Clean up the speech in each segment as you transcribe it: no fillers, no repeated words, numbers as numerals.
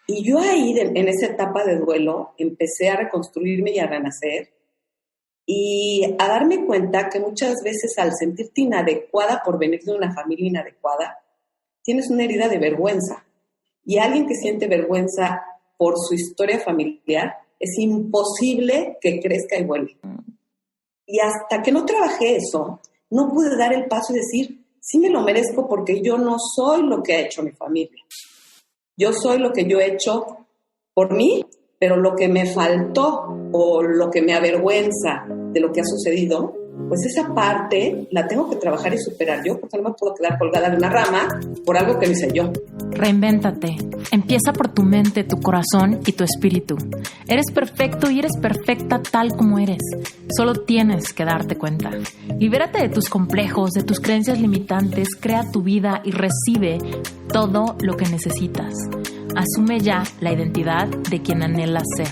Y yo ahí, en esa etapa de duelo, empecé a reconstruirme y a renacer y a darme cuenta que muchas veces al sentirte inadecuada por venir de una familia inadecuada, tienes una herida de vergüenza. Y alguien que siente vergüenza por su historia familiar, es imposible que crezca y vuelva. Y hasta que no trabajé eso, no pude dar el paso y decir, sí me lo merezco porque yo no soy lo que ha hecho mi familia. Yo soy lo que yo he hecho por mí, pero lo que me faltó o lo que me avergüenza de lo que ha sucedido, pues esa parte la tengo que trabajar y superar yo, porque no me puedo quedar colgada de una rama por algo que no hice yo. Reinvéntate. Empieza por tu mente, tu corazón y tu espíritu. Eres perfecto y eres perfecta tal como eres. Solo tienes que darte cuenta. Libérate de tus complejos, de tus creencias limitantes, crea tu vida y recibe todo lo que necesitas. Asume ya la identidad de quien anhelas ser.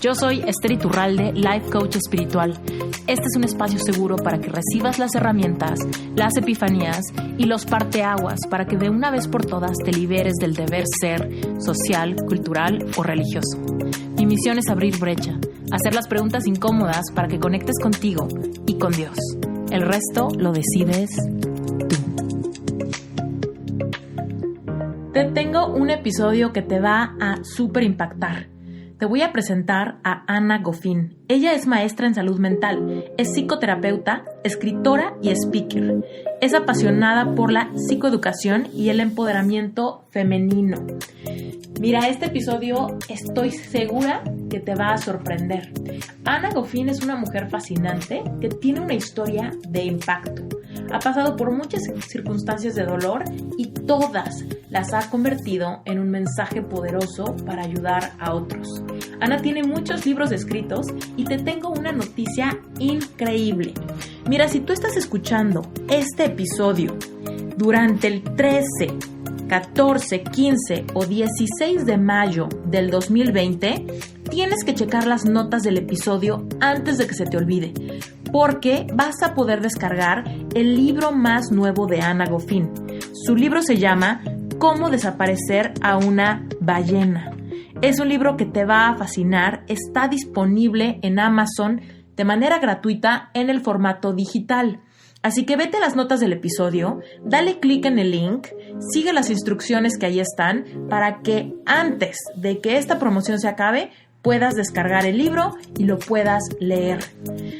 Yo soy Esther Iturralde, Life Coach Espiritual. Este es un espacio seguro para que recibas las herramientas, las epifanías y los parteaguas para que de una vez por todas te liberes del deber ser social, cultural o religioso. Mi misión es abrir brecha, hacer las preguntas incómodas para que conectes contigo y con Dios. El resto lo decides tú. Te tengo un episodio que te va a súper impactar. Te voy a presentar a Ana Goffin. Ella es maestra en salud mental, es psicoterapeuta, escritora y speaker. Es apasionada por la psicoeducación y el empoderamiento femenino. Mira, este episodio estoy segura que te va a sorprender. Ana Goffin es una mujer fascinante que tiene una historia de impacto. Ha pasado por muchas circunstancias de dolor y todas las ha convertido en un mensaje poderoso para ayudar a otros. Ana tiene muchos libros escritos y te tengo una noticia increíble. Mira, si tú estás escuchando este episodio durante el 13, 14, 15 o 16 de mayo del 2020, tienes que checar las notas del episodio antes de que se te olvide, porque vas a poder descargar el libro más nuevo de Ana Goffin. Su libro se llama Cómo desaparecer a una ballena. Es un libro que te va a fascinar, está disponible en Amazon de manera gratuita en el formato digital. Así que vete a las notas del episodio, dale clic en el link, sigue las instrucciones que ahí están para que antes de que esta promoción se acabe, puedas descargar el libro y lo puedas leer.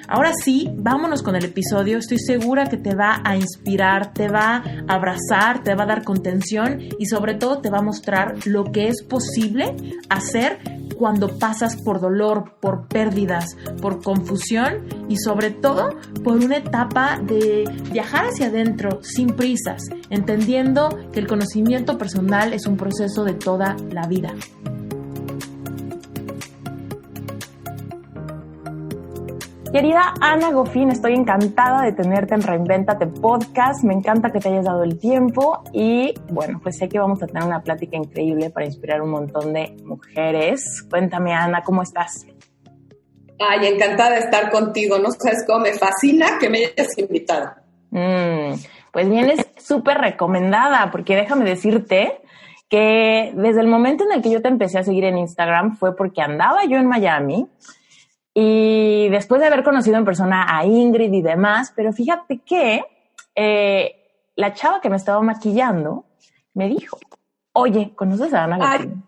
Ahora sí, vámonos con el episodio. Estoy segura que te va a inspirar, te va a abrazar, te va a dar contención y sobre todo te va a mostrar lo que es posible hacer cuando pasas por dolor, por pérdidas, por confusión y sobre todo por una etapa de viajar hacia adentro sin prisas, entendiendo que el conocimiento personal es un proceso de toda la vida. Querida Ana Goffin, estoy encantada de tenerte en Reinvéntate Podcast. Me encanta que te hayas dado el tiempo y, bueno, pues sé que vamos a tener una plática increíble para inspirar un montón de mujeres. Cuéntame, Ana, ¿cómo estás? Ay, encantada de estar contigo. No sabes cómo me fascina que me hayas invitado. Pues vienes súper recomendada, porque déjame decirte que desde el momento en el que yo te empecé a seguir en Instagram fue porque andaba yo en Miami. Y después de haber conocido en persona a Ingrid y demás, pero fíjate que la chava que me estaba maquillando me dijo, oye, ¿conoces a Ana Goffin?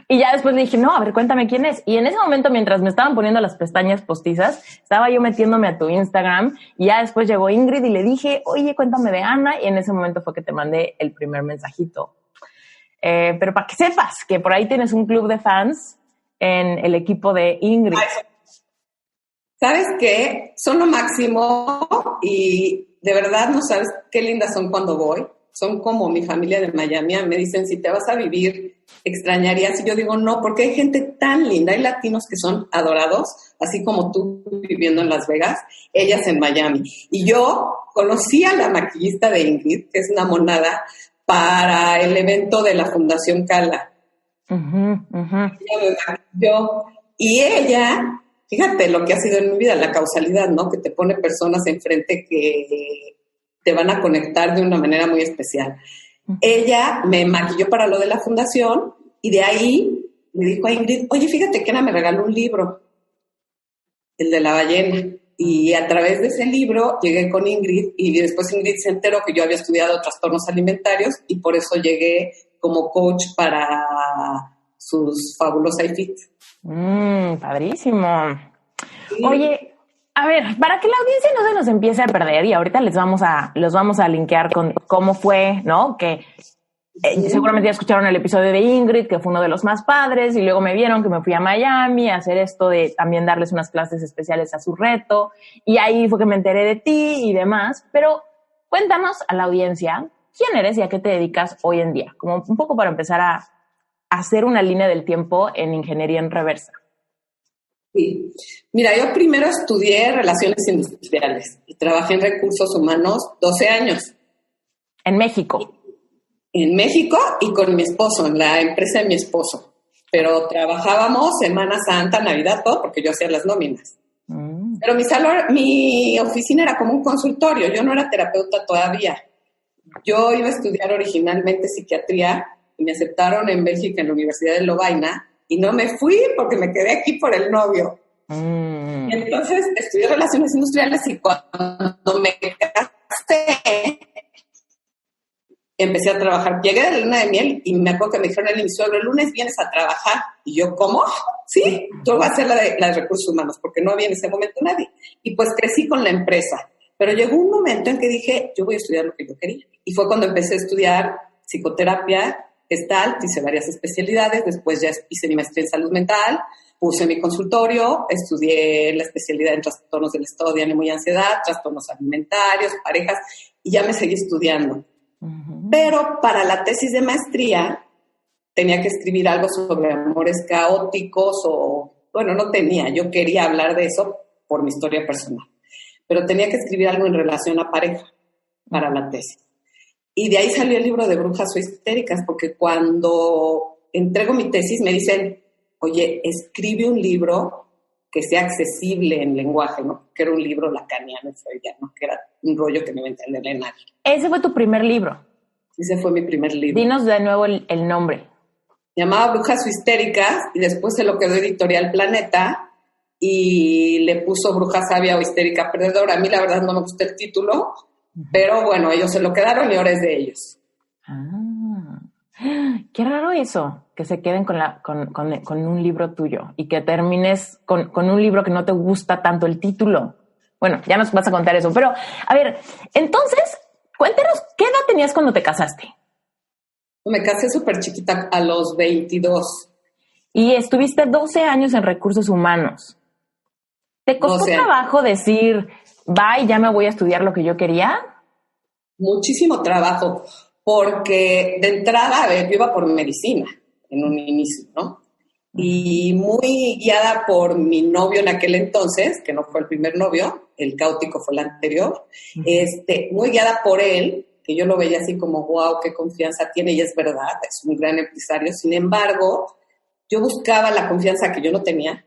Y ya después le dije, no, a ver, cuéntame quién es. Y en ese momento, mientras me estaban poniendo las pestañas postizas, estaba yo metiéndome a tu Instagram y ya después llegó Ingrid y le dije, oye, cuéntame de Ana. Y en ese momento fue que te mandé el primer mensajito. Pero para que sepas que por ahí tienes un club de fans en el equipo de Ingrid. ¿Sabes qué? Son lo máximo y de verdad no sabes qué lindas son cuando voy. Son como mi familia de Miami. Me dicen, si te vas a vivir, extrañarías. Y yo digo, no, porque hay gente tan linda. Hay latinos que son adorados, así como tú viviendo en Las Vegas, ellas en Miami. Y yo conocí a la maquillista de Ingrid, que es una monada, para el evento de la Fundación Cala. Ella me maquilló y ella, fíjate lo que ha sido en mi vida, la causalidad, ¿no? Que te pone personas enfrente que te van a conectar de una manera muy especial. Ella me maquilló para lo de la fundación, Y de ahí me dijo a Ingrid, oye, fíjate que Ana me regaló un libro, el de la ballena. Y a través de ese libro llegué con Ingrid y después Ingrid se enteró que yo había estudiado trastornos alimentarios y por eso llegué como coach para sus Fabulosa y Fit. Padrísimo. Sí. Oye, a ver, para que la audiencia no se nos empiece a perder, y ahorita los vamos a linkear con cómo fue, ¿no? Que seguramente ya escucharon el episodio de Ingrid, que fue uno de los más padres, y luego me vieron que me fui a Miami a hacer esto de también darles unas clases especiales a su reto, y ahí fue que me enteré de ti y demás. Pero cuéntanos a la audiencia quién eres y a qué te dedicas hoy en día, como un poco para empezar a hacer una línea del tiempo en ingeniería en reversa. Sí. Mira, yo primero estudié Relaciones Industriales y trabajé en recursos humanos 12 años. En México. En México y con mi esposo, en la empresa de mi esposo. Pero trabajábamos Semana Santa, Navidad, todo, porque yo hacía las nóminas. Pero mi oficina era como un consultorio, yo no era terapeuta todavía. Yo iba a estudiar originalmente psiquiatría y me aceptaron en Bélgica en la Universidad de Lovaina y no me fui porque me quedé aquí por el novio. Y entonces estudié Relaciones Industriales y cuando me casé empecé a trabajar. Llegué de la luna de miel y me acuerdo que me dijeron el lunes vienes a trabajar. Y yo, ¿cómo? Sí, yo voy a hacer la de recursos humanos, porque no había en ese momento nadie. Y pues crecí con la empresa. Pero llegó un momento en que dije, yo voy a estudiar lo que yo quería. Y fue cuando empecé a estudiar psicoterapia, Gestalt, hice varias especialidades, después ya hice mi maestría en salud mental, puse mi consultorio, estudié la especialidad en trastornos del estado de ánimo y ansiedad, trastornos alimentarios, parejas, y ya me seguí estudiando. Pero para la tesis de maestría tenía que escribir algo sobre amores caóticos yo quería hablar de eso por mi historia personal, pero tenía que escribir algo en relación a pareja para la tesis. Y de ahí salió el libro de Brujas o Histéricas, porque cuando entrego mi tesis me dicen, oye, escribe un libro que sea accesible en lenguaje, ¿no? Que era un libro lacaniano, ¿no? Que era un rollo que no iba a entenderle a nadie. Ese fue tu primer libro. Ese fue mi primer libro. Dinos de nuevo el nombre. Se llamaba Brujas o Histéricas y después se lo quedó Editorial Planeta y le puso Bruja Sabia o Histérica Perdedora. A mí la verdad no me gustó el título, pero bueno, ellos se lo quedaron y ahora es de ellos. Qué raro eso, que se queden con un libro tuyo y que termines con un libro que no te gusta tanto el título. Bueno, ya nos vas a contar eso, pero a ver, entonces, cuéntanos, ¿qué edad tenías cuando te casaste? Me casé súper chiquita, a los 22. Y estuviste 12 años en recursos humanos. ¿Te costó trabajo decir, bye, ya me voy a estudiar lo que yo quería? Muchísimo trabajo, porque de entrada, a ver, yo iba por medicina en un inicio, ¿no? Y muy guiada por mi novio en aquel entonces, que no fue el primer novio, el caótico fue el anterior, muy guiada por él, que yo lo veía así como, wow, qué confianza tiene, y es verdad, es un gran empresario. Sin embargo, yo buscaba la confianza que yo no tenía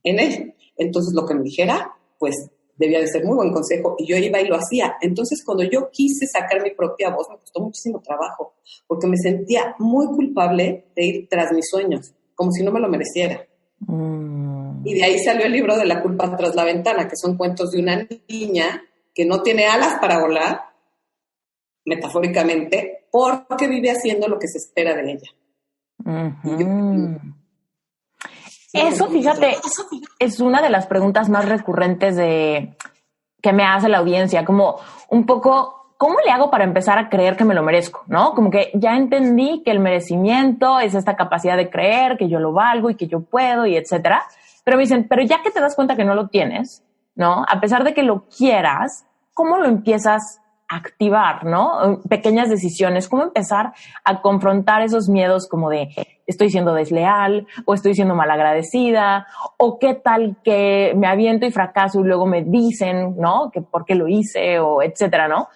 en él. Entonces, lo que me dijera, pues, debía de ser muy buen consejo, y yo iba y lo hacía. Entonces, cuando yo quise sacar mi propia voz, me costó muchísimo trabajo, porque me sentía muy culpable de ir tras mis sueños, como si no me lo mereciera. Y de ahí salió el libro de La culpa tras la ventana, que son cuentos de una niña que no tiene alas para volar, metafóricamente, porque vive haciendo lo que se espera de ella. Eso, fíjate, es una de las preguntas más recurrentes que me hace la audiencia, como un poco, ¿cómo le hago para empezar a creer que me lo merezco? ¿No? Como que ya entendí que el merecimiento es esta capacidad de creer que yo lo valgo y que yo puedo y etcétera. Pero me dicen, pero ya que te das cuenta que no lo tienes, ¿no? A pesar de que lo quieras, ¿cómo lo empiezas a activar, ¿no? Pequeñas decisiones, ¿cómo empezar a confrontar esos miedos como de estoy siendo desleal o estoy siendo malagradecida o qué tal que me aviento y fracaso y luego me dicen, ¿no? Que por qué lo hice o etcétera, ¿no?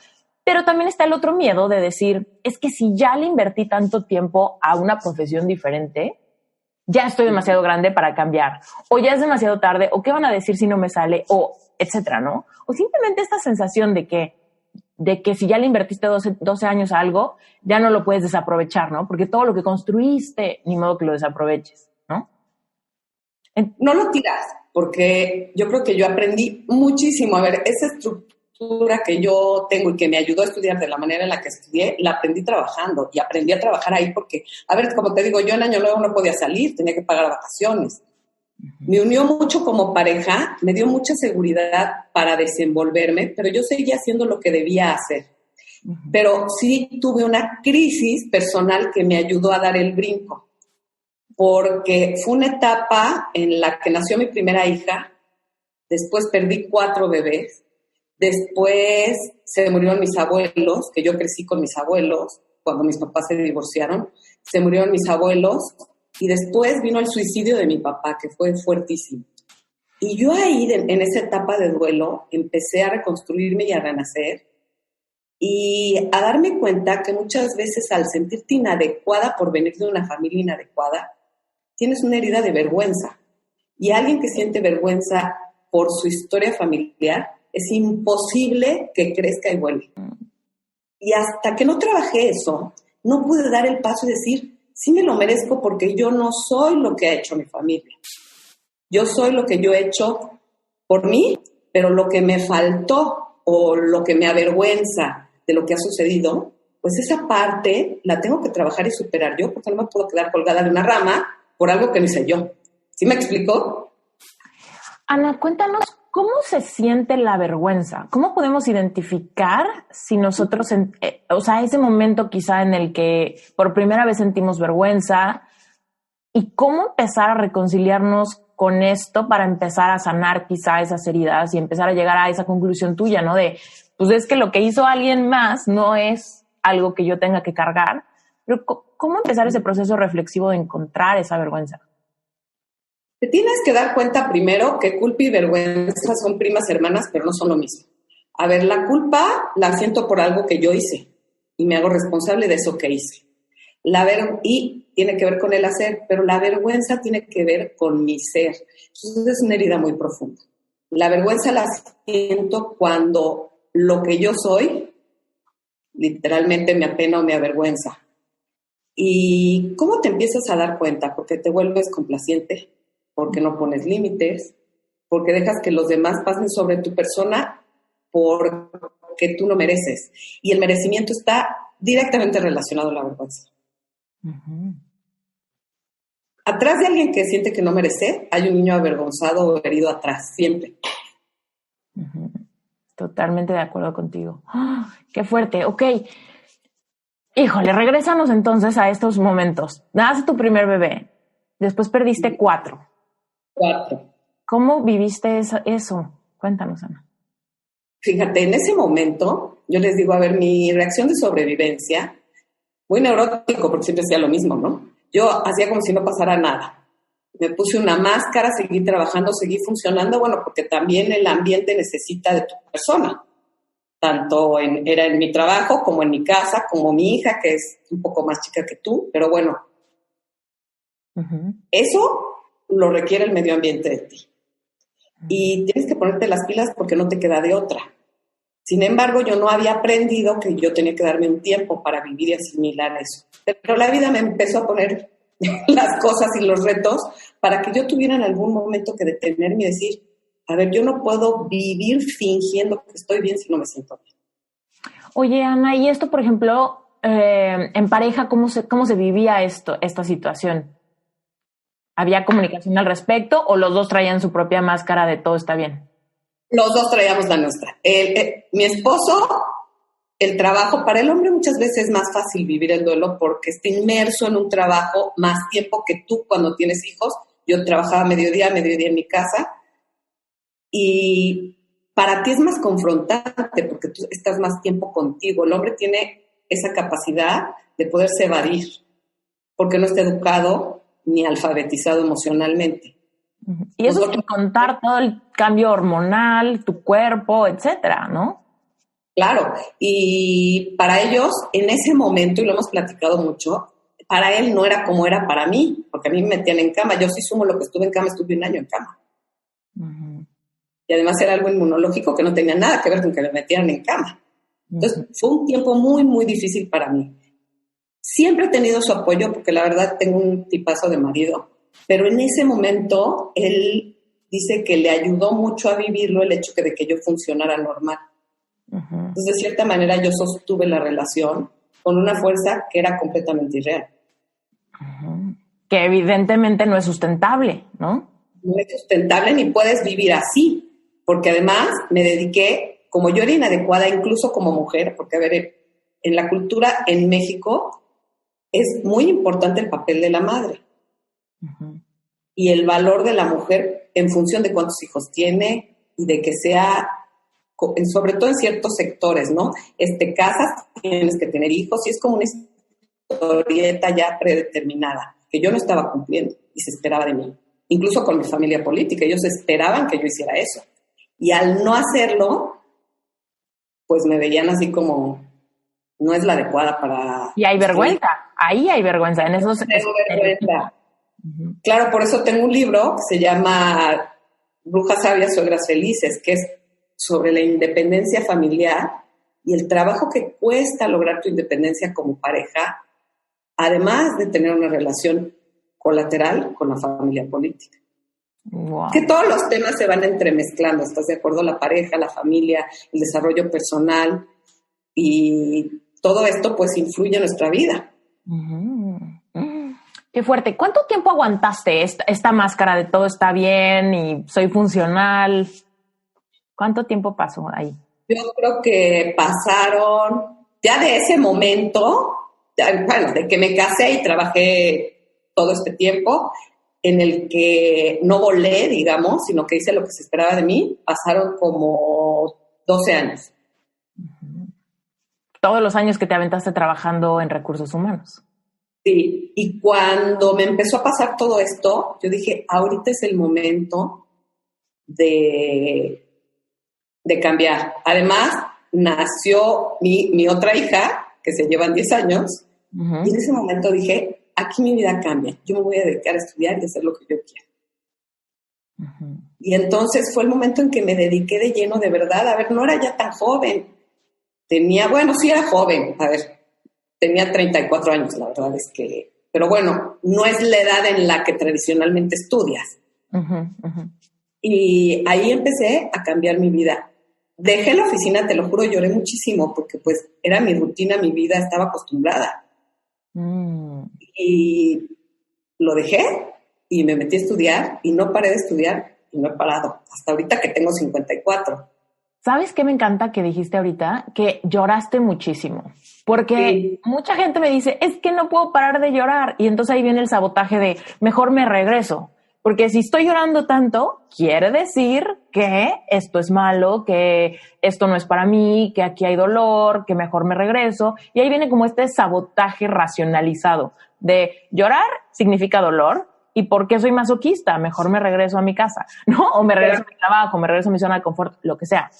Pero también está el otro miedo de decir, es que si ya le invertí tanto tiempo a una profesión diferente, ya estoy demasiado grande para cambiar, o ya es demasiado tarde, o qué van a decir si no me sale, o etcétera, ¿no? O simplemente esta sensación de que de que si ya le invertiste 12 años a algo, ya no lo puedes desaprovechar, ¿no? Porque todo lo que construiste, ni modo que lo desaproveches, ¿no? No lo tiras, porque yo creo que yo aprendí muchísimo. A ver, esa estructura que yo tengo y que me ayudó a estudiar de la manera en la que estudié, la aprendí trabajando y aprendí a trabajar ahí porque, a ver, como te digo, yo en Año Nuevo no podía salir, tenía que pagar vacaciones. Me unió mucho como pareja, me dio mucha seguridad para desenvolverme, pero yo seguía haciendo lo que debía hacer. Pero sí tuve una crisis personal que me ayudó a dar el brinco, porque fue una etapa en la que nació mi primera hija, después perdí 4 bebés, después se murieron mis abuelos, que yo crecí con mis abuelos, cuando mis papás se divorciaron, se murieron mis abuelos, y después vino el suicidio de mi papá, que fue fuertísimo. Y yo ahí, en esa etapa de duelo, empecé a reconstruirme y a renacer, y a darme cuenta que muchas veces al sentirte inadecuada por venir de una familia inadecuada, tienes una herida de vergüenza. Y alguien que siente vergüenza por su historia familiar, es imposible que crezca y vuelva. Y hasta que no trabajé eso, no pude dar el paso y decir, sí me lo merezco porque yo no soy lo que ha hecho mi familia. Yo soy lo que yo he hecho por mí, pero lo que me faltó o lo que me avergüenza de lo que ha sucedido, pues esa parte la tengo que trabajar y superar yo porque no me puedo quedar colgada de una rama por algo que no hice yo. ¿Sí me explico? Ana, cuéntanos, ¿cómo se siente la vergüenza? ¿Cómo podemos identificar si nosotros, ese momento quizá en el que por primera vez sentimos vergüenza y cómo empezar a reconciliarnos con esto para empezar a sanar quizá esas heridas y empezar a llegar a esa conclusión tuya, ¿no? De, pues es que lo que hizo alguien más no es algo que yo tenga que cargar, pero ¿cómo empezar ese proceso reflexivo de encontrar esa vergüenza? Te tienes que dar cuenta primero que culpa y vergüenza son primas hermanas, pero no son lo mismo. A ver, la culpa la siento por algo que yo hice y me hago responsable de eso que hice. Y tiene que ver con el hacer, pero la vergüenza tiene que ver con mi ser. Entonces es una herida muy profunda. La vergüenza la siento cuando lo que yo soy literalmente me apena o me avergüenza. ¿Y cómo te empiezas a dar cuenta? Porque te vuelves complaciente, porque no pones límites, porque dejas que los demás pasen sobre tu persona porque tú no mereces. Y el merecimiento está directamente relacionado a la vergüenza. Uh-huh. Atrás de alguien que siente que no merece, hay un niño avergonzado o herido atrás, siempre. Uh-huh. Totalmente de acuerdo contigo. ¡Oh, qué fuerte! Ok. Híjole, regrésanos entonces a estos momentos. Nace tu primer bebé, después perdiste 4. 4. ¿Cómo viviste eso? Cuéntanos, Ana. Fíjate, en ese momento, yo les digo, a ver, mi reacción de sobrevivencia, muy neurótico, porque siempre hacía lo mismo, ¿no? Yo hacía como si no pasara nada. Me puse una máscara, seguí trabajando, seguí funcionando, bueno, porque también el ambiente necesita de tu persona. Tanto era en mi trabajo, como en mi casa, como mi hija, que es un poco más chica que tú, pero bueno. Uh-huh. Eso lo requiere el medio ambiente de ti. Y tienes que ponerte las pilas porque no te queda de otra. Sin embargo, yo no había aprendido que yo tenía que darme un tiempo para vivir y asimilar eso. Pero la vida me empezó a poner las cosas y los retos para que yo tuviera en algún momento que detenerme y decir, a ver, yo no puedo vivir fingiendo que estoy bien si no me siento bien. Oye, Ana, y esto, por ejemplo, en pareja, ¿cómo se vivía esta situación? ¿Había comunicación al respecto o los dos traían su propia máscara de todo está bien? Los dos traíamos la nuestra. Mi esposo, el trabajo, para el hombre muchas veces es más fácil vivir el duelo porque está inmerso en un trabajo más tiempo que tú cuando tienes hijos. Yo trabajaba mediodía en mi casa y para ti es más confrontante porque tú estás más tiempo contigo. El hombre tiene esa capacidad de poderse evadir porque no está educado ni alfabetizado emocionalmente. Y eso sin contar todo el cambio hormonal, tu cuerpo, etcétera, ¿no? Claro, y para ellos, en ese momento, y lo hemos platicado mucho, para él no era como era para mí, porque a mí me metían en cama. Yo sí sumo lo que estuve en cama, estuve 1 año en cama. Uh-huh. Y además era algo inmunológico que no tenía nada que ver con que me metieran en cama. Entonces, fue un tiempo muy, muy difícil para mí. Siempre he tenido su apoyo porque la verdad tengo un tipazo de marido, pero en ese momento él dice que le ayudó mucho a vivirlo el hecho de que yo funcionara normal. Entonces, de cierta manera, yo sostuve la relación con una fuerza que era completamente irreal. Que evidentemente no es sustentable, ¿no? No es sustentable ni puedes vivir así, porque además me dediqué, como yo era inadecuada incluso como mujer, porque a ver, en la cultura en México es muy importante el papel de la madre y el valor de la mujer en función de cuántos hijos tiene y de que sea, sobre todo en ciertos sectores, ¿no? Casas, tienes que tener hijos y es como una historieta ya predeterminada que yo no estaba cumpliendo y se esperaba de mí. Incluso con mi familia política, ellos esperaban que yo hiciera eso. Y al no hacerlo, pues me veían así como, no es la adecuada para... Y hay vergüenza, ahí hay vergüenza. En esos... Tengo vergüenza. Claro, por eso tengo un libro que se llama Brujas Sabias, Suegras Felices, que es sobre la independencia familiar y el trabajo que cuesta lograr tu independencia como pareja, además de tener una relación colateral con la familia política. Wow. Que todos los temas se van entremezclando, ¿estás de acuerdo? La pareja, la familia, el desarrollo personal y todo esto pues influye en nuestra vida. Qué fuerte. ¿Cuánto tiempo aguantaste esta máscara de todo está bien y soy funcional? ¿Cuánto tiempo pasó ahí? Yo creo que pasaron, ya de ese momento, bueno, de que me casé y trabajé todo este tiempo, en el que no volé, digamos, sino que hice lo que se esperaba de mí, pasaron como 12 años. Todos los años que te aventaste trabajando en recursos humanos. Sí, y cuando me empezó a pasar todo esto, yo dije, ahorita es el momento de cambiar. Además, nació mi otra hija, que se llevan 10 años, y en ese momento dije, aquí mi vida cambia, yo me voy a dedicar a estudiar y a hacer lo que yo quiero. Y entonces fue el momento en que me dediqué de lleno, de verdad. A ver, no era ya tan joven. Sí era joven, a ver, tenía 34 años, la verdad es que... Pero bueno, no es la edad en la que tradicionalmente estudias. Y ahí empecé a cambiar mi vida. Dejé la oficina, te lo juro, lloré muchísimo porque pues era mi rutina, mi vida, estaba acostumbrada. Y lo dejé y me metí a estudiar y no paré de estudiar y no he parado. Hasta ahorita que tengo 54. ¿Sabes qué me encanta que dijiste ahorita? Que lloraste muchísimo. Porque mucha gente me dice, es que no puedo parar de llorar. Y entonces ahí viene el sabotaje de, mejor me regreso. Porque si estoy llorando tanto, quiere decir que esto es malo, que esto no es para mí, que aquí hay dolor, que mejor me regreso. Y ahí viene como este sabotaje racionalizado de llorar significa dolor. ¿Y por qué soy masoquista? Mejor me regreso a mi casa, ¿no? O me regreso a mi trabajo, me regreso a mi zona de confort, lo que sea.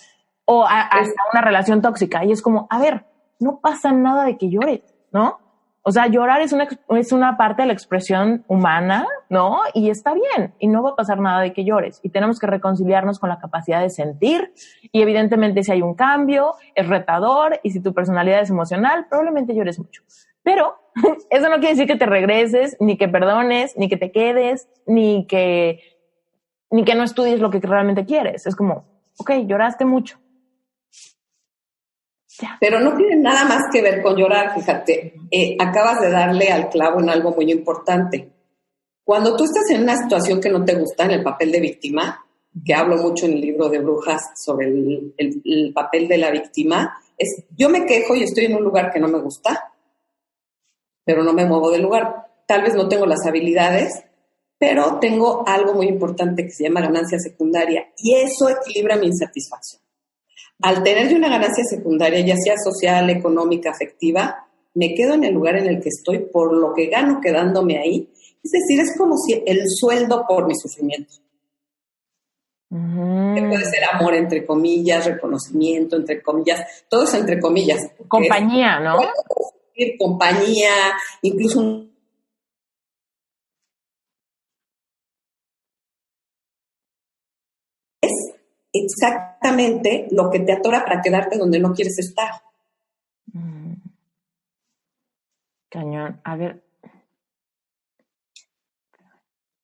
O hasta una relación tóxica. Y es como, a ver, no pasa nada de que llores, ¿no? O sea, llorar es una parte de la expresión humana, ¿no? Y está bien. Y no va a pasar nada de que llores. Y tenemos que reconciliarnos con la capacidad de sentir. Y evidentemente si hay un cambio, es retador. Y si tu personalidad es emocional, probablemente llores mucho. Pero eso no quiere decir que te regreses, ni que perdones, ni que te quedes, ni que no estudies lo que realmente quieres. Es como, ok, lloraste mucho. Ya. Pero no tiene nada más que ver con llorar, fíjate. Acabas de darle al clavo en algo muy importante. Cuando tú estás en una situación que no te gusta, en el papel de víctima, que hablo mucho en el libro de Brujas sobre el papel de la víctima, es yo me quejo y estoy en un lugar que no me gusta, pero no me muevo del lugar. Tal vez no tengo las habilidades, pero tengo algo muy importante que se llama ganancia secundaria y eso equilibra mi insatisfacción. Al tener yo una ganancia secundaria, ya sea social, económica, afectiva, me quedo en el lugar en el que estoy por lo que gano quedándome ahí. Es decir, es como si el sueldo por mi sufrimiento. Que puede ser amor, entre comillas, reconocimiento, entre comillas, todo es entre comillas. Compañía, ¿no? Compañía, incluso es exactamente lo que te atora para quedarte donde no quieres estar. Cañón. A ver.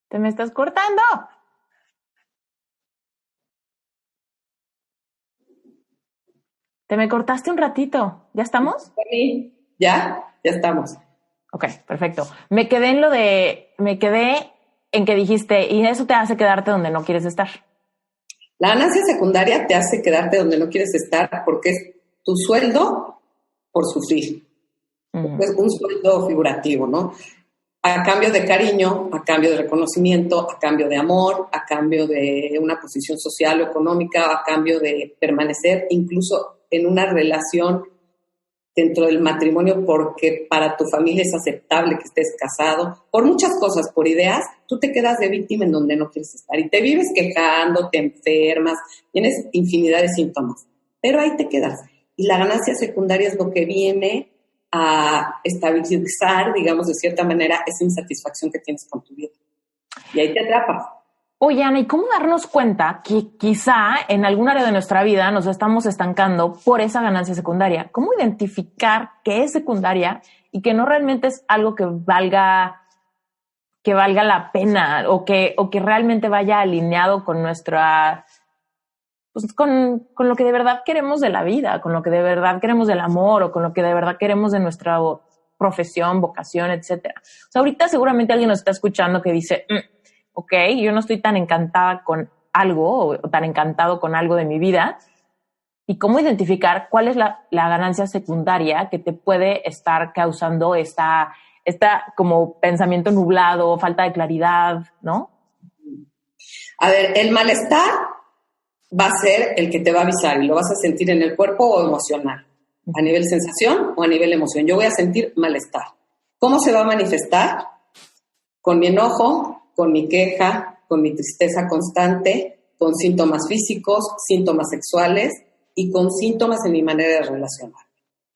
¿Te me estás cortando? Te me cortaste un ratito. ¿Ya estamos? Sí. Ya estamos. Ok, perfecto. Me quedé en que dijiste, y eso te hace quedarte donde no quieres estar. La ganancia secundaria te hace quedarte donde no quieres estar porque es tu sueldo por sufrir. Es un sueldo figurativo, ¿no? A cambio de cariño, a cambio de reconocimiento, a cambio de amor, a cambio de una posición social o económica, a cambio de permanecer incluso en una relación dentro del matrimonio porque para tu familia es aceptable que estés casado, por muchas cosas, por ideas, tú te quedas de víctima en donde no quieres estar y te vives quejando, te enfermas, tienes infinidad de síntomas, pero ahí te quedas. Y la ganancia secundaria es lo que viene a estabilizar, digamos, de cierta manera, esa insatisfacción que tienes con tu vida. Y ahí te atrapas. Oye, Ana, ¿y cómo darnos cuenta que quizá en algún área de nuestra vida nos estamos estancando por esa ganancia secundaria? ¿Cómo identificar que es secundaria y que no realmente es algo que valga la pena o que realmente vaya alineado con nuestra, pues con lo que de verdad queremos de la vida, con lo que de verdad queremos del amor o con lo que de verdad queremos de nuestra profesión, vocación, etcétera? O sea, ahorita seguramente alguien nos está escuchando que dice, ok, yo no estoy tan encantada con algo o tan encantado con algo de mi vida. ¿Y cómo identificar cuál es la ganancia secundaria que te puede estar causando esta como pensamiento nublado, falta de claridad, ¿no? A ver, el malestar va a ser el que te va a avisar y lo vas a sentir en el cuerpo o emocional, a nivel sensación o a nivel emoción. Yo voy a sentir malestar. ¿Cómo se va a manifestar? Con mi enojo, con mi queja, con mi tristeza constante, con síntomas físicos, síntomas sexuales y con síntomas en mi manera de relacionar.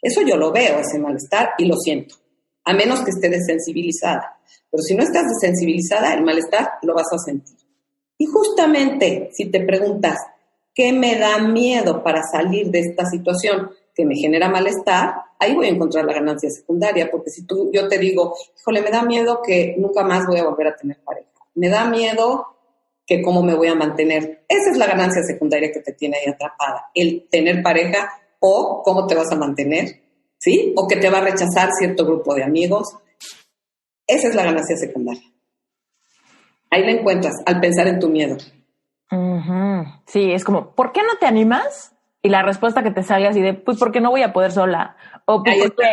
Eso yo lo veo, ese malestar, y lo siento, a menos que esté desensibilizada. Pero si no estás desensibilizada, el malestar lo vas a sentir. Y justamente, si te preguntas, ¿qué me da miedo para salir de esta situación que me genera malestar? Ahí voy a encontrar la ganancia secundaria, porque si yo te digo, híjole, me da miedo que nunca más voy a volver a tener pareja. Me da miedo que cómo me voy a mantener. Esa es la ganancia secundaria que te tiene ahí atrapada, el tener pareja o cómo te vas a mantener, ¿sí? O que te va a rechazar cierto grupo de amigos. Esa es la ganancia secundaria. Ahí la encuentras al pensar en tu miedo. Uh-huh. Sí, es como, ¿por qué no te animas? Y la respuesta que te salga así de, pues porque no voy a poder sola. O pues porque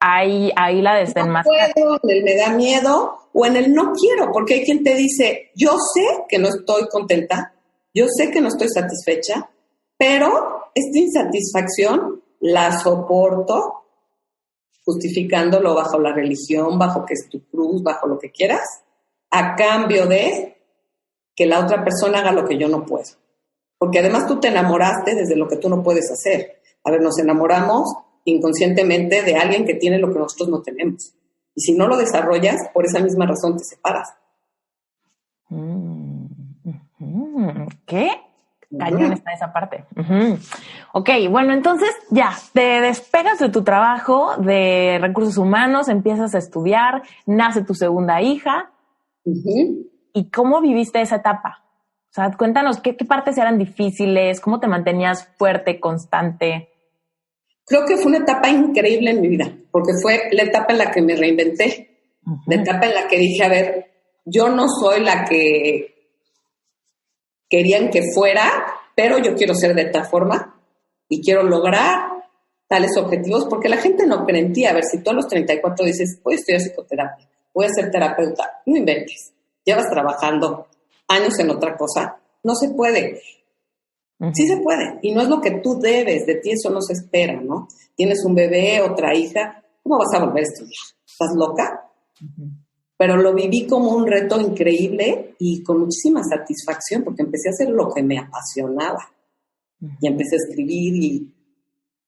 ahí la desenmascaras. No puedo, en el me da miedo o en el no quiero, porque hay quien te dice, yo sé que no estoy contenta, yo sé que no estoy satisfecha, pero esta insatisfacción la soporto justificándolo bajo la religión, bajo que es tu cruz, bajo lo que quieras, a cambio de que la otra persona haga lo que yo no puedo. Porque además tú te enamoraste desde lo que tú no puedes hacer. A ver, nos enamoramos inconscientemente de alguien que tiene lo que nosotros no tenemos. Y si no lo desarrollas, por esa misma razón te separas. ¿Qué? Cañón está esa parte. Ok, bueno, entonces ya, te despegas de tu trabajo de recursos humanos, empiezas a estudiar, nace tu segunda hija. ¿Y cómo viviste esa etapa? O sea, cuéntanos, ¿qué partes eran difíciles? ¿Cómo te mantenías fuerte, constante? Creo que fue una etapa increíble en mi vida, porque fue la etapa en la que me reinventé, la etapa en la que dije, a ver, yo no soy la que querían que fuera, pero yo quiero ser de esta forma y quiero lograr tales objetivos, porque la gente no cree en ti. A ver, si tú a los 34 dices, voy a estudiar psicoterapia, voy a ser terapeuta, no inventes, llevas trabajando años en otra cosa, no se puede. Sí se puede, y no es lo que tú debes, de ti eso no se espera, ¿no? Tienes un bebé, otra hija, ¿cómo vas a volver a estudiar? ¿Estás loca? Pero lo viví como un reto increíble y con muchísima satisfacción, porque empecé a hacer lo que me apasionaba. Y empecé a escribir y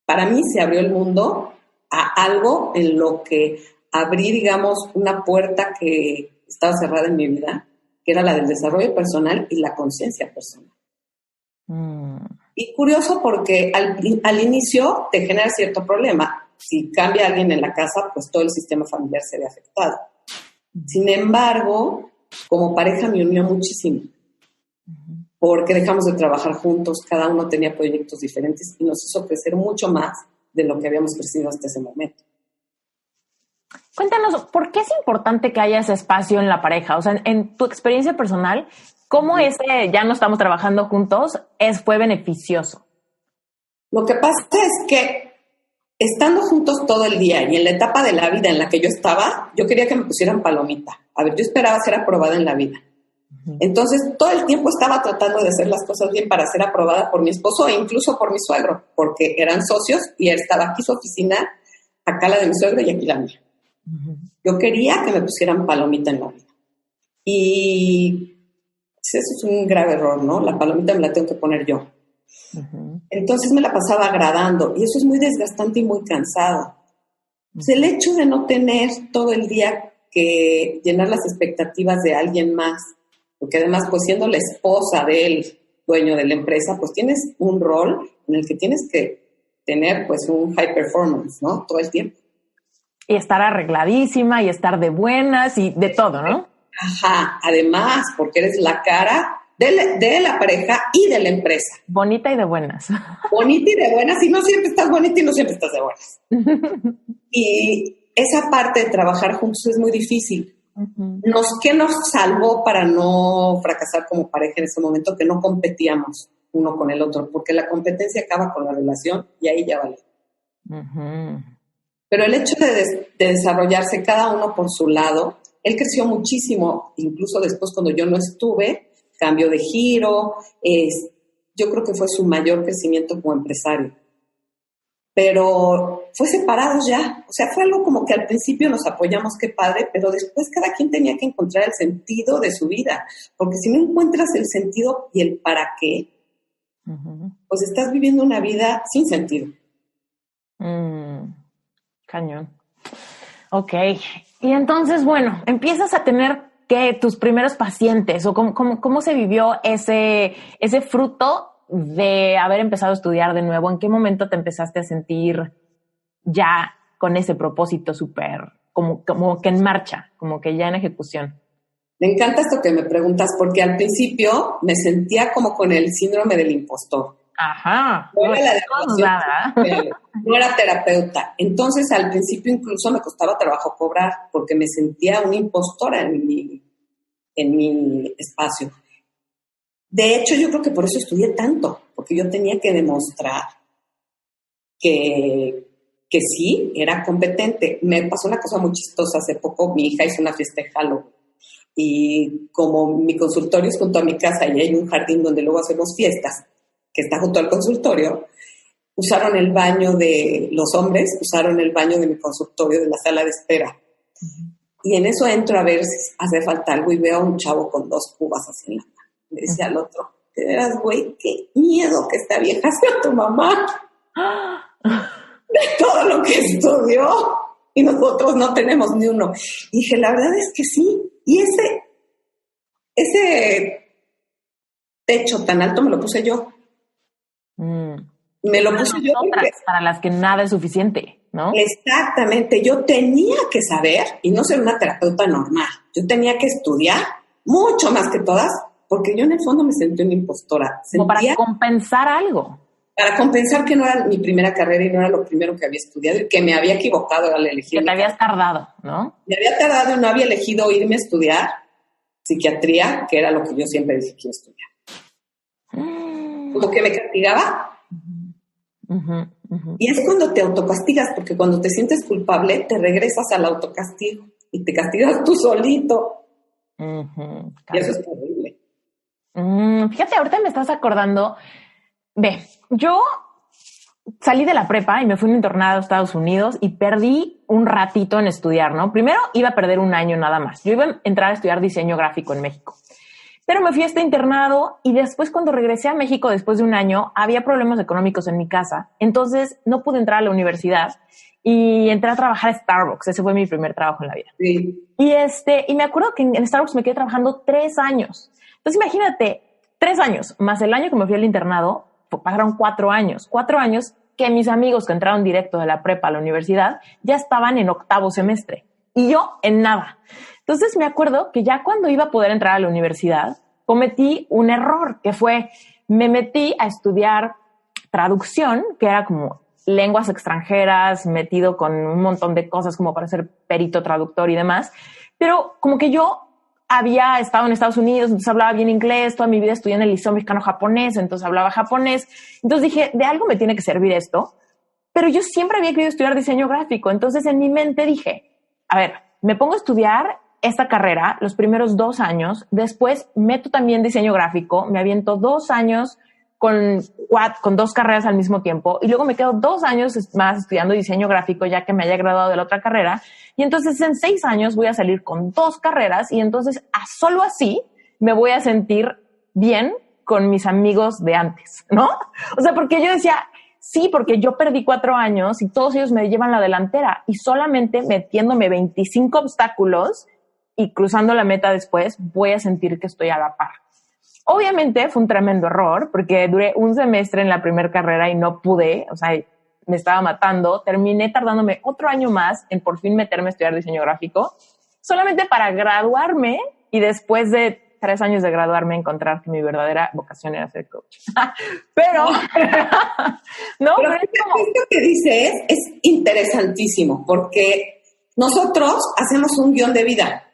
para mí se abrió el mundo a algo en lo que abrí, digamos, una puerta que estaba cerrada en mi vida, que era la del desarrollo personal y la conciencia personal. Y curioso porque al inicio te genera cierto problema. si cambia alguien en la casa, pues todo el sistema familiar se ve afectado. Sin embargo, como pareja me unió muchísimo, porque dejamos de trabajar juntos, cada uno tenía proyectos diferentes y nos hizo crecer mucho más de lo que habíamos crecido hasta ese momento. Cuéntanos, ¿por qué es importante que haya ese espacio en la pareja? O sea, en tu experiencia personal, ¿cómo ese ya no estamos trabajando juntos fue beneficioso? Lo que pasa es que estando juntos todo el día y en la etapa de la vida en la que yo estaba, yo quería que me pusieran palomita. A ver, yo esperaba ser aprobada en la vida. Entonces, todo el tiempo estaba tratando de hacer las cosas bien para ser aprobada por mi esposo e incluso por mi suegro, porque eran socios y él estaba aquí su oficina, acá la de mi suegro y aquí la mía. Yo quería que me pusieran palomita en la vida. Y eso es un grave error, ¿no? La palomita me la tengo que poner yo. Entonces me la pasaba agradando y eso es muy desgastante y muy cansado. Pues el hecho de no tener todo el día que llenar las expectativas de alguien más, porque además pues siendo la esposa del dueño de la empresa, pues tienes un rol en el que tienes que tener pues un high performance, ¿no? Todo el tiempo. Y estar arregladísima y estar de buenas y de todo, ¿no? Ajá, además, porque eres la cara de la pareja y de la empresa. Bonita y de buenas. Bonita y de buenas, y no siempre estás bonita y no siempre estás de buenas. Y esa parte de trabajar juntos es muy difícil. ¿Qué nos salvó para no fracasar como pareja en ese momento? Que no competíamos uno con el otro, porque la competencia acaba con la relación y ahí ya vale. Pero el hecho de desarrollarse cada uno por su lado, él creció muchísimo, incluso después cuando yo no estuve, cambio de giro, yo creo que fue su mayor crecimiento como empresario. Pero fue separados ya, o sea, fue algo como que al principio nos apoyamos, qué padre, pero después cada quien tenía que encontrar el sentido de su vida, porque si no encuentras el sentido y el para qué, pues estás viviendo una vida sin sentido. Cañón. Ok. Y entonces, bueno, empiezas a tener tus primeros pacientes o cómo se vivió ese fruto de haber empezado a estudiar de nuevo. ¿En qué momento te empezaste a sentir ya con ese propósito súper, como que en marcha, como que ya en ejecución? Me encanta esto que me preguntas porque al principio me sentía como con el síndrome del impostor. Ajá. No era terapeuta. Entonces, al principio incluso me costaba trabajo cobrar porque me sentía una impostora en mi espacio. De hecho, yo creo que por eso estudié tanto, porque yo tenía que demostrar que sí, era competente. Me pasó una cosa muy chistosa. Hace poco mi hija hizo una fiesta de Halloween y como mi consultorio es junto a mi casa y hay un jardín donde luego hacemos fiestas, que está junto al consultorio, usaron el baño de los hombres, usaron el baño de mi consultorio de la sala de espera. Y en eso entro a ver si hace falta algo y veo a un chavo con 2 cubas así en la mano. Le decía al otro, de veras, güey, qué miedo que esta vieja sea tu mamá. De todo lo que estudió y nosotros no tenemos ni uno. Y dije, la verdad es que sí. Y ese techo tan alto me lo puse yo. Me lo puse yo porque, para las que nada es suficiente, ¿no? Exactamente. Yo tenía que saber y no ser una terapeuta normal. Yo tenía que estudiar mucho más que todas porque yo en el fondo me sentí una impostora. Como para compensar algo. Para compensar que no era mi primera carrera y no era lo primero que había estudiado y que me había equivocado al elegir. Que te habías tardado, ¿no? Me había tardado y no había elegido irme a estudiar psiquiatría, que era lo que yo siempre dije que iba a estudiar. Como que me castigaba. Y es cuando te autocastigas, porque cuando te sientes culpable, te regresas al autocastigo y te castigas tú solito. Y eso es terrible. Fíjate, ahorita me estás acordando. Ve, yo salí de la prepa y me fui a un internado a Estados Unidos y perdí un ratito en estudiar, ¿no? Primero iba a perder un año nada más. Yo iba a entrar a estudiar diseño gráfico en México. Pero me fui a este internado y después cuando regresé a México después de un año había problemas económicos en mi casa. Entonces no pude entrar a la universidad y entré a trabajar a Starbucks. Ese fue mi primer trabajo en la vida. Sí. Y me acuerdo que en Starbucks me quedé trabajando 3 años. Entonces imagínate, 3 años más el año que me fui al internado, pasaron 4 años. 4 años que mis amigos que entraron directo de la prepa a la universidad ya estaban en 8º semestre y yo en nada. Entonces me acuerdo que ya cuando iba a poder entrar a la universidad, cometí un error, que fue, me metí a estudiar traducción, que era como lenguas extranjeras, metido con un montón de cosas como para ser perito traductor y demás, pero como que yo había estado en Estados Unidos, entonces hablaba bien inglés, toda mi vida estudié en el Liceo Mexicano-Japonés, entonces hablaba japonés, entonces dije, de algo me tiene que servir esto, pero yo siempre había querido estudiar diseño gráfico, entonces en mi mente dije, a ver, me pongo a estudiar esta carrera los primeros 2 años, después meto también diseño gráfico, me aviento 2 años con 2 carreras al mismo tiempo y luego me quedo 2 años más estudiando diseño gráfico ya que me haya graduado de la otra carrera y entonces en 6 años voy a salir con 2 carreras y entonces solo así me voy a sentir bien con mis amigos de antes, ¿no? O sea, porque yo decía, sí, porque yo perdí 4 años y todos ellos me llevan la delantera y solamente metiéndome 25 obstáculos y cruzando la meta después voy a sentir que estoy a la par. Obviamente fue un tremendo error porque duré un semestre en la primera carrera y no pude, o sea, me estaba matando. Terminé tardándome otro año más en por fin meterme a estudiar diseño gráfico, solamente para graduarme y después de 3 años de graduarme encontrar que mi verdadera vocación era ser coach. Pero, no, pero es como... Esto que dices es interesantísimo porque nosotros hacemos un guión de vida.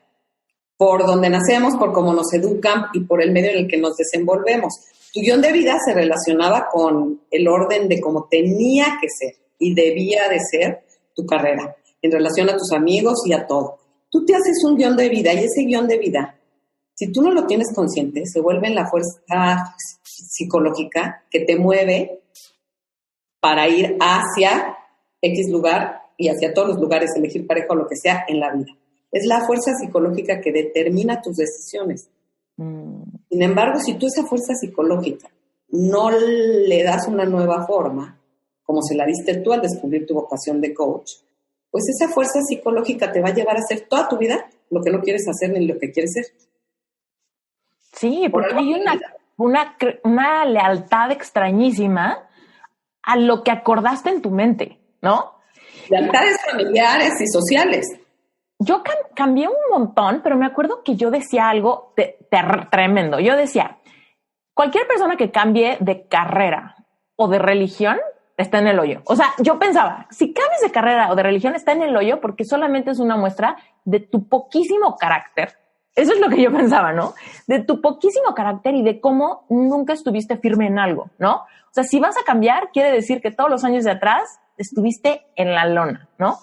Por donde nacemos, por cómo nos educan y por el medio en el que nos desenvolvemos. Tu guión de vida se relacionaba con el orden de cómo tenía que ser y debía de ser tu carrera, en relación a tus amigos y a todo. Tú te haces un guión de vida y ese guión de vida, si tú no lo tienes consciente, se vuelve en la fuerza psicológica que te mueve para ir hacia X lugar y hacia todos los lugares, elegir pareja o lo que sea en la vida. Es la fuerza psicológica que determina tus decisiones. Sin embargo, si tú esa fuerza psicológica no le das una nueva forma, como se la diste tú al descubrir tu vocación de coach, pues esa fuerza psicológica te va a llevar a hacer toda tu vida lo que no quieres hacer ni lo que quieres ser. Sí, porque hay una lealtad extrañísima a lo que acordaste en tu mente, ¿no? Lealtades familiares y sociales. Yo cambié un montón, pero me acuerdo que yo decía algo tremendo. Yo decía, cualquier persona que cambie de carrera o de religión está en el hoyo. O sea, yo pensaba, si cambias de carrera o de religión está en el hoyo porque solamente es una muestra de tu poquísimo carácter. Eso es lo que yo pensaba, ¿no? De tu poquísimo carácter y de cómo nunca estuviste firme en algo, ¿no? O sea, si vas a cambiar, quiere decir que todos los años de atrás estuviste en la lona, ¿no?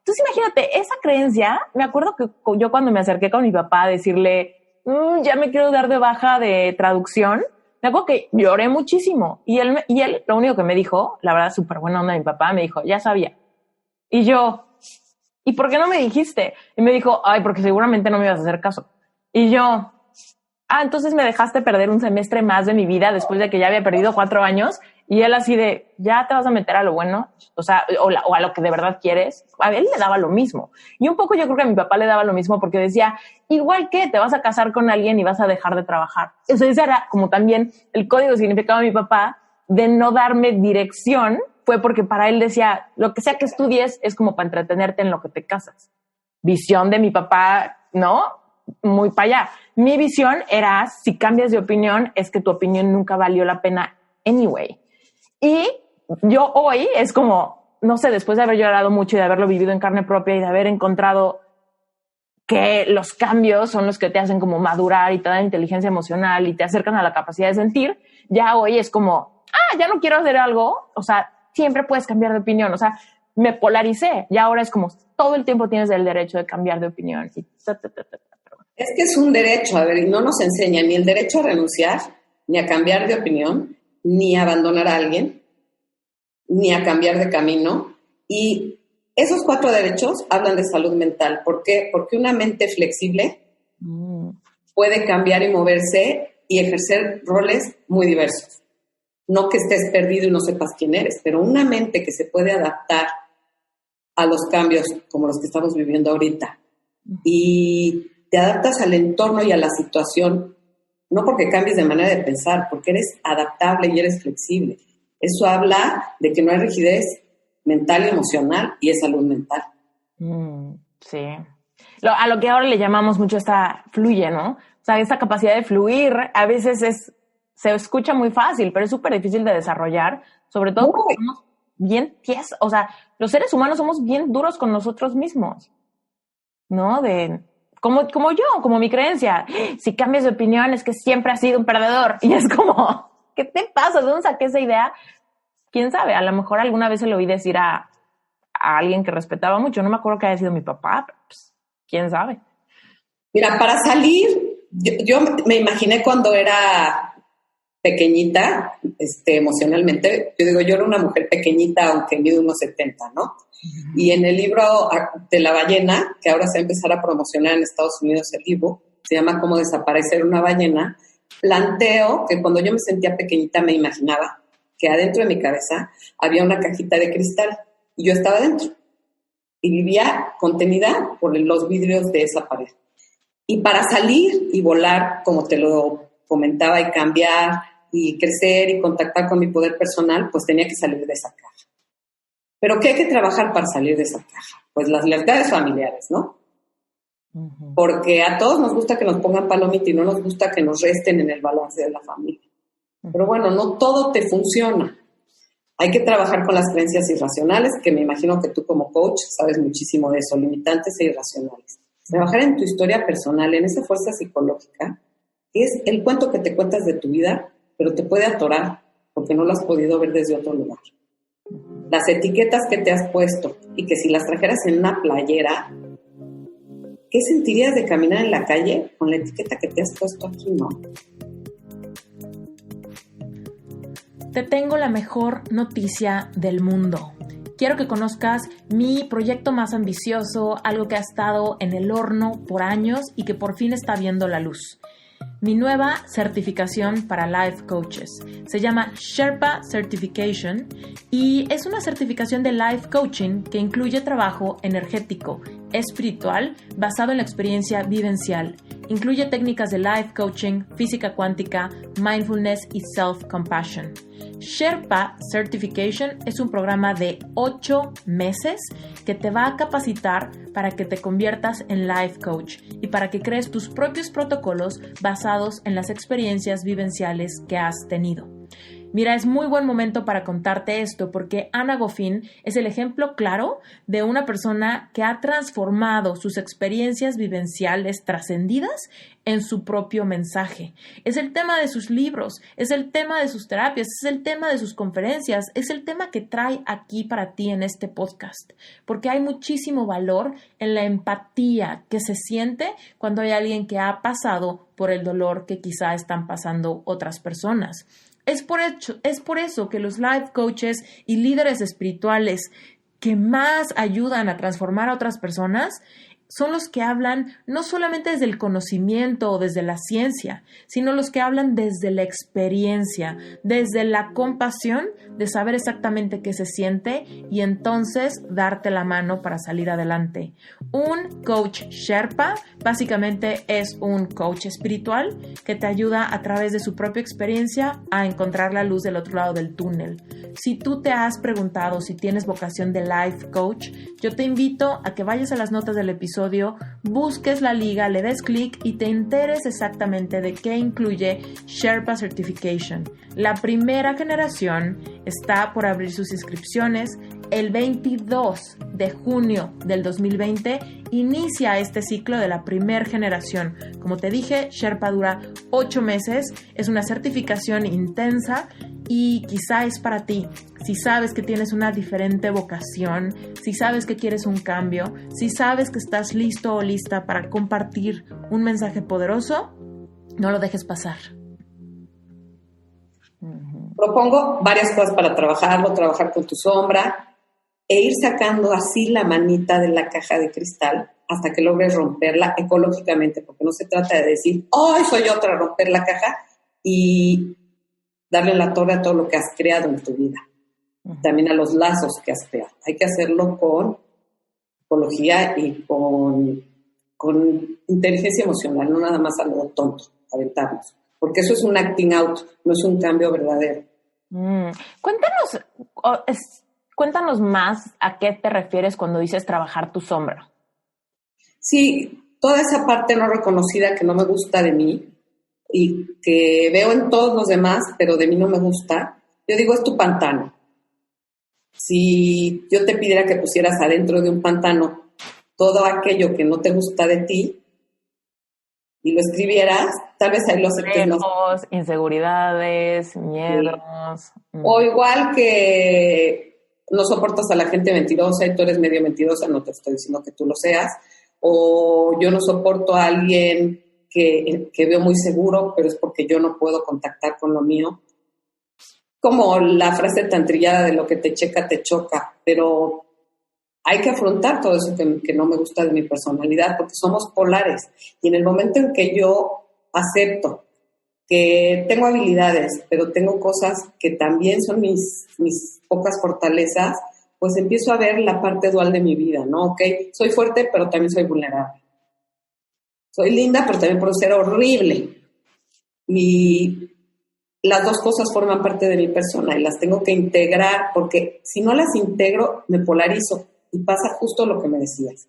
Entonces, imagínate, esa creencia, me acuerdo que yo cuando me acerqué con mi papá a decirle, ya me quiero dar de baja de traducción, me acuerdo que lloré muchísimo. Y él lo único que me dijo, la verdad, súper buena onda de mi papá, me dijo, ya sabía. Y yo, ¿y por qué no me dijiste? Y me dijo, ay, porque seguramente no me ibas a hacer caso. Y yo, entonces me dejaste perder un semestre más de mi vida después de que ya había perdido 4 años. Y él así de, ya te vas a meter a lo bueno, o sea, o a lo que de verdad quieres. A él le daba lo mismo. Y un poco yo creo que a mi papá le daba lo mismo porque decía, igual que te vas a casar con alguien y vas a dejar de trabajar. Eso ese era como también el código significado de mi papá de no darme dirección, fue porque para él decía, lo que sea que estudies es como para entretenerte en lo que te casas. Visión de mi papá, ¿no? Muy para allá. Mi visión era, si cambias de opinión, es que tu opinión nunca valió la pena anyway. Y yo hoy es como, no sé, después de haber llorado mucho y de haberlo vivido en carne propia y de haber encontrado que los cambios son los que te hacen como madurar y te dan inteligencia emocional y te acercan a la capacidad de sentir, ya hoy es como, ya no quiero hacer algo, o sea, siempre puedes cambiar de opinión, o sea, me polaricé y ahora es como todo el tiempo tienes el derecho de cambiar de opinión. Es que es un derecho, a ver, y no nos enseña ni el derecho a renunciar, ni a cambiar de opinión, ni a abandonar a alguien, ni a cambiar de camino. Y esos 4 derechos hablan de salud mental. ¿Por qué? Porque una mente flexible puede cambiar y moverse y ejercer roles muy diversos. No que estés perdido y no sepas quién eres, pero una mente que se puede adaptar a los cambios como los que estamos viviendo ahorita y te adaptas al entorno y a la situación, no porque cambies de manera de pensar, porque eres adaptable y eres flexible. Eso habla de que no hay rigidez mental y emocional y es salud mental. Sí. A lo que ahora le llamamos mucho fluye, ¿no? O sea, esta capacidad de fluir a veces se escucha muy fácil, pero es súper difícil de desarrollar, sobre todo porque somos bien tiesos. O sea, los seres humanos somos bien duros con nosotros mismos, ¿no? Como mi creencia. Si cambias de opinión es que siempre has sido un perdedor. Y es como, ¿qué te pasa? ¿De dónde saqué esa idea? ¿Quién sabe? A lo mejor alguna vez se lo oí decir a alguien que respetaba mucho. No me acuerdo que haya sido mi papá, pero pues, ¿quién sabe? Mira, para salir, yo me imaginé cuando era pequeñita, emocionalmente, yo era una mujer pequeñita, aunque mido unos 70, ¿no? Uh-huh. Y en el libro de la ballena, que ahora se va a empezar a promocionar en Estados Unidos el libro, se llama Cómo desaparecer una ballena, planteo que cuando yo me sentía pequeñita me imaginaba que adentro de mi cabeza había una cajita de cristal y yo estaba dentro y vivía contenida por los vidrios de esa pared. Y para salir y volar, como te lo comentaba, y cambiar y crecer y contactar con mi poder personal, pues tenía que salir de esa caja. ¿Pero qué hay que trabajar para salir de esa caja? Pues las lealtades familiares, ¿no? Uh-huh. Porque a todos nos gusta que nos pongan palomita y no nos gusta que nos resten en el balance de la familia. Uh-huh. Pero bueno, no todo te funciona. Hay que trabajar con las creencias irracionales, que me imagino que tú como coach sabes muchísimo de eso, limitantes e irracionales. Trabajar en tu historia personal, en esa fuerza psicológica, que es el cuento que te cuentas de tu vida, pero te puede atorar porque no lo has podido ver desde otro lugar. Las etiquetas que te has puesto y que si las trajeras en una playera, ¿qué sentirías de caminar en la calle con la etiqueta que te has puesto aquí, no? Te tengo la mejor noticia del mundo. Quiero que conozcas mi proyecto más ambicioso, algo que ha estado en el horno por años y que por fin está viendo la luz. Mi nueva certificación para Life Coaches. Se llama Sherpa Certification y es una certificación de Life Coaching que incluye trabajo energético, espiritual, basado en la experiencia vivencial. Incluye técnicas de Life Coaching, física cuántica, mindfulness y self-compassion. Sherpa Certification es un programa de 8 meses que te va a capacitar para que te conviertas en Life Coach y para que crees tus propios protocolos basados en las experiencias vivenciales que has tenido. Mira, es muy buen momento para contarte esto porque Ana Goffin es el ejemplo claro de una persona que ha transformado sus experiencias vivenciales trascendidas en su propio mensaje. Es el tema de sus libros, es el tema de sus terapias, es el tema de sus conferencias, es el tema que trae aquí para ti en este podcast, porque hay muchísimo valor en la empatía que se siente cuando hay alguien que ha pasado por el dolor que quizá están pasando otras personas. Es por eso que los life coaches y líderes espirituales que más ayudan a transformar a otras personas son los que hablan no solamente desde el conocimiento o desde la ciencia, sino los que hablan desde la experiencia, desde la compasión de saber exactamente qué se siente y entonces darte la mano para salir adelante. Un coach Sherpa básicamente es un coach espiritual que te ayuda a través de su propia experiencia a encontrar la luz del otro lado del túnel. Si tú te has preguntado si tienes vocación de life coach, yo te invito a que vayas a las notas del episodio, busques la liga, le des clic y te enteres exactamente de qué incluye Sherpa Certification. La primera generación está por abrir sus inscripciones. El 22 de junio del 2020 inicia este ciclo de la primera generación. Como te dije, Sherpa dura 8 meses, es una certificación intensa y quizá es para ti. Si sabes que tienes una diferente vocación, si sabes que quieres un cambio, si sabes que estás listo o lista para compartir un mensaje poderoso, no lo dejes pasar. Propongo varias cosas para trabajarlo, trabajar con tu sombra e ir sacando así la manita de la caja de cristal hasta que logres romperla ecológicamente, porque no se trata de decir, ¡ay, soy yo para romper la caja! Y darle la torre a todo lo que has creado en tu vida. También a los lazos que has creado. Hay que hacerlo con psicología y con inteligencia emocional, no nada más a lo tonto, aventarnos. Porque eso es un acting out, no es un cambio verdadero. Cuéntanos, cuéntanos más a qué te refieres cuando dices trabajar tu sombra. Sí, toda esa parte no reconocida que no me gusta de mí y que veo en todos los demás, pero de mí no me gusta, yo digo, es tu pantano. Si yo te pidiera que pusieras adentro de un pantano todo aquello que no te gusta de ti y lo escribieras, tal vez ahí lo aceptes más. Inseguridades, miedos. O igual que no soportas a la gente mentirosa y tú eres medio mentirosa, no te estoy diciendo que tú lo seas. O yo no soporto a alguien que veo muy seguro, pero es porque yo no puedo contactar con lo mío. Como la frase tan trillada de lo que te checa, te choca, pero hay que afrontar todo eso que no me gusta de mi personalidad, porque somos polares. Y en el momento en que yo acepto que tengo habilidades, pero tengo cosas que también son mis pocas fortalezas, pues empiezo a ver la parte dual de mi vida, ¿no? Ok, soy fuerte, pero también soy vulnerable. Soy linda, pero también puedo ser horrible. Y las dos cosas forman parte de mi persona y las tengo que integrar, porque si no las integro, me polarizo. Y pasa justo lo que me decías,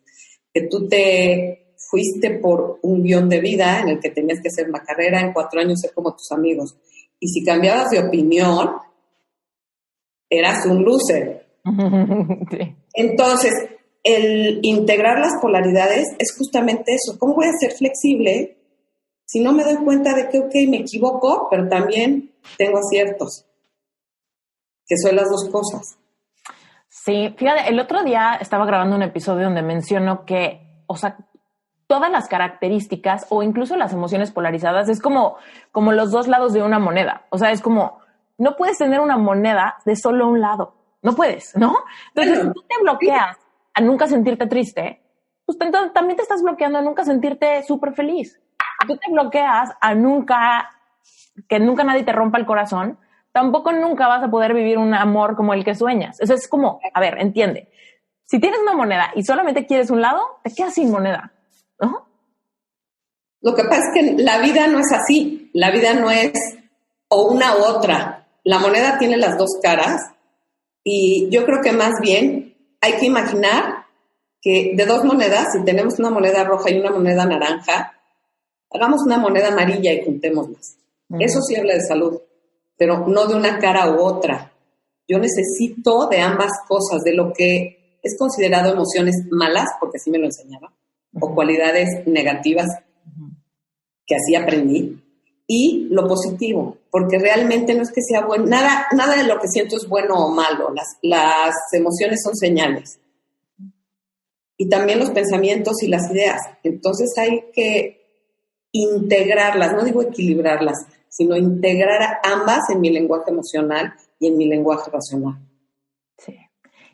que tú te fuiste por un guión de vida en el que tenías que hacer una carrera, en 4 años ser como tus amigos. Y si cambiabas de opinión, eras un loser. Sí. Entonces, el integrar las polaridades es justamente eso. ¿Cómo voy a ser flexible si no me doy cuenta de que, ok, me equivoco, pero también tengo aciertos? Que son las dos cosas. Sí, fíjate, el otro día estaba grabando un episodio donde menciono que, o sea, todas las características o incluso las emociones polarizadas es como los dos lados de una moneda. O sea, es como, no puedes tener una moneda de solo un lado. No puedes, ¿no? Entonces, si tú te bloqueas a nunca sentirte triste, pues entonces también te estás bloqueando a nunca sentirte súper feliz. Si tú te bloqueas a que nunca nadie te rompa el corazón, tampoco nunca vas a poder vivir un amor como el que sueñas. Eso es como, a ver, entiende. Si tienes una moneda y solamente quieres un lado, te quedas sin moneda, ¿no? Lo que pasa es que la vida no es así. La vida no es o una u otra. La moneda tiene las dos caras y yo creo que más bien hay que imaginar que de dos monedas, si tenemos una moneda roja y una moneda naranja, hagamos una moneda amarilla y juntémoslas. Eso sí habla de salud, pero no de una cara u otra. Yo necesito de ambas cosas, de lo que es considerado emociones malas, porque así me lo enseñaron, o cualidades negativas que así aprendí, y lo positivo, porque realmente no es que sea bueno, nada de lo que siento es bueno o malo, las emociones son señales. Y también los pensamientos y las ideas. Entonces hay que integrarlas, no digo equilibrarlas, sino integrar ambas en mi lenguaje emocional y en mi lenguaje racional. Sí.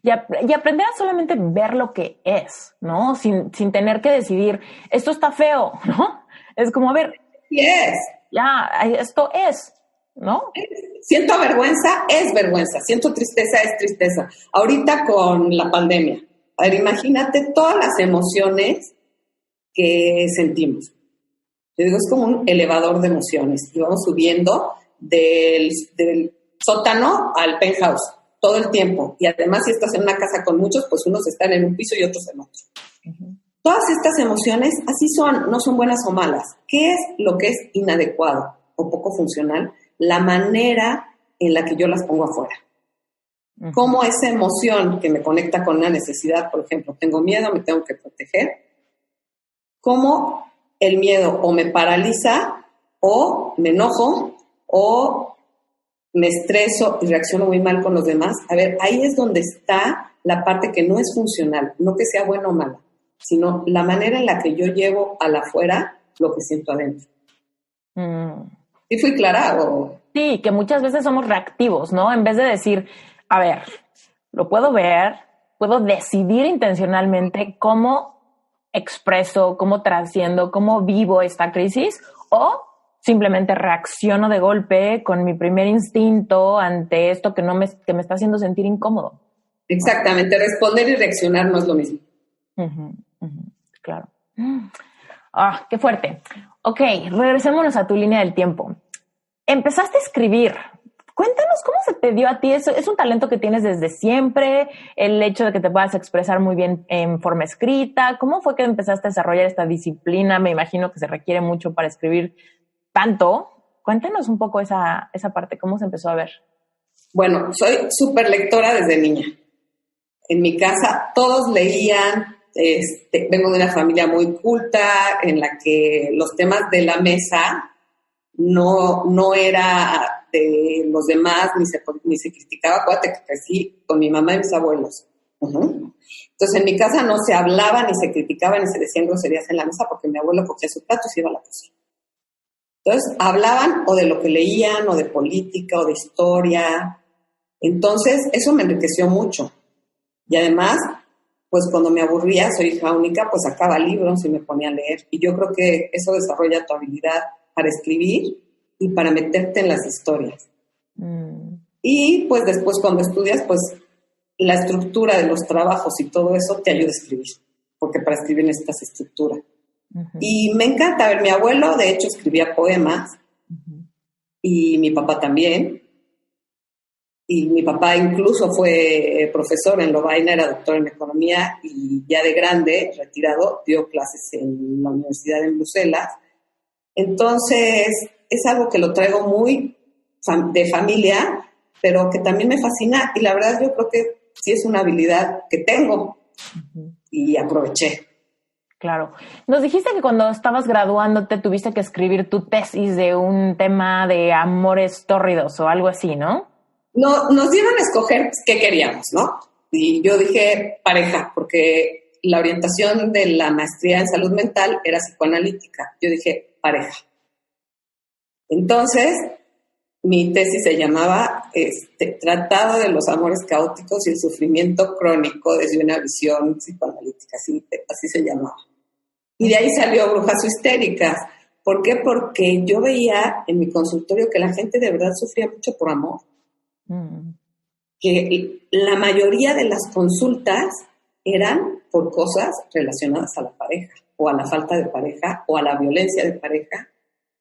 Y aprender a solamente ver lo que es, ¿no? Sin tener que decidir, esto está feo, ¿no? Es como, a ver, sí es. Ya, esto es, ¿no? Siento vergüenza, es vergüenza. Siento tristeza, es tristeza. Ahorita con la pandemia, a ver, imagínate todas las emociones que sentimos. Yo digo, es como un elevador de emociones y vamos subiendo del sótano al penthouse todo el tiempo. Y además, si estás en una casa con muchos, pues unos están en un piso y otros en otro. Uh-huh. Todas estas emociones así son, no son buenas o malas. ¿Qué es lo que es inadecuado o poco funcional? La manera en la que yo las pongo afuera. Uh-huh. Como esa emoción que me conecta con una necesidad, por ejemplo, tengo miedo, me tengo que proteger. Cómo el miedo o me paraliza o me enojo o me estreso y reacciono muy mal con los demás. A ver, ahí es donde está la parte que no es funcional, no que sea buena o mala, sino la manera en la que yo llevo al afuera lo que siento adentro. ¿Sí fui clara? Sí, que muchas veces somos reactivos, ¿no? En vez de decir, a ver, lo puedo ver, puedo decidir intencionalmente cómo expreso, cómo trasciendo, cómo vivo esta crisis, o simplemente reacciono de golpe con mi primer instinto ante esto que me está haciendo sentir incómodo. Exactamente, responder y reaccionar no es lo mismo. Uh-huh, uh-huh, claro. Ah, qué fuerte. Ok, regresémonos a tu línea del tiempo. Empezaste a escribir Cuéntanos cómo se te dio a ti. ¿Es un talento que tienes desde siempre? El hecho de que te puedas expresar muy bien en forma escrita. ¿Cómo fue que empezaste a desarrollar esta disciplina? Me imagino que se requiere mucho para escribir tanto. Cuéntanos un poco esa parte, ¿cómo se empezó a ver? Bueno, soy súper lectora desde niña. En mi casa todos leían. Vengo de una familia muy culta en la que los temas de la mesa no era de los demás, ni se criticaba. Acuérdate que crecí con mi mamá y mis abuelos. Uh-huh. Entonces, en mi casa no se hablaba, ni se criticaba, ni se decían groserías en la mesa, porque mi abuelo cogía su plato y se iba a la cocina. Entonces, hablaban o de lo que leían, o de política, o de historia. Entonces, eso me enriqueció mucho. Y además, pues cuando me aburría, soy hija única, pues sacaba libros y me ponía a leer. Y yo creo que eso desarrolla tu habilidad para escribir y para meterte en las historias. Y pues después cuando estudias, pues la estructura de los trabajos y todo eso te ayuda a escribir, porque para escribir necesitas estructura. Uh-huh. Y me encanta ver, mi abuelo de hecho escribía poemas, uh-huh, y mi papá también. Y mi papá incluso fue profesor en Lovaina, era doctor en economía y ya de grande, retirado, dio clases en la universidad en Bruselas. Entonces, es algo que lo traigo muy de familia, pero que también me fascina y la verdad yo creo que sí es una habilidad que tengo, uh-huh, y aproveché. Claro. Nos dijiste que cuando estabas graduándote tuviste que escribir tu tesis de un tema de amores tórridos o algo así, ¿no? No, nos dieron a escoger qué queríamos, ¿no? Y yo dije pareja, porque la orientación de la maestría en salud mental era psicoanalítica. Yo dije pareja. Entonces, mi tesis se llamaba Tratado de los amores caóticos y el sufrimiento crónico desde una visión psicoanalítica, así se llamaba. Y de ahí salió Brujas Histéricas. ¿Por qué? Porque yo veía en mi consultorio que la gente de verdad sufría mucho por amor. Que la mayoría de las consultas eran por cosas relacionadas a la pareja, o a la falta de pareja, o a la violencia de pareja,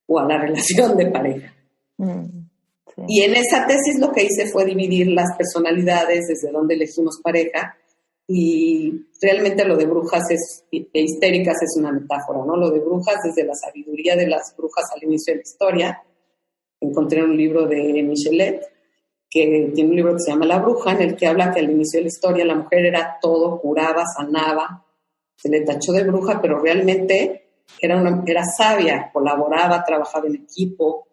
o a la relación de pareja. Sí. Y en esa tesis lo que hice fue dividir las personalidades desde donde elegimos pareja, y realmente lo de brujas e histéricas es una metáfora, ¿no? Lo de brujas desde la sabiduría de las brujas al inicio de la historia. Encontré un libro de Michelet, que tiene un libro que se llama La Bruja, en el que habla que al inicio de la historia la mujer era todo, curaba, sanaba, se le tachó de bruja, pero realmente era sabia, colaboraba, trabajaba en equipo,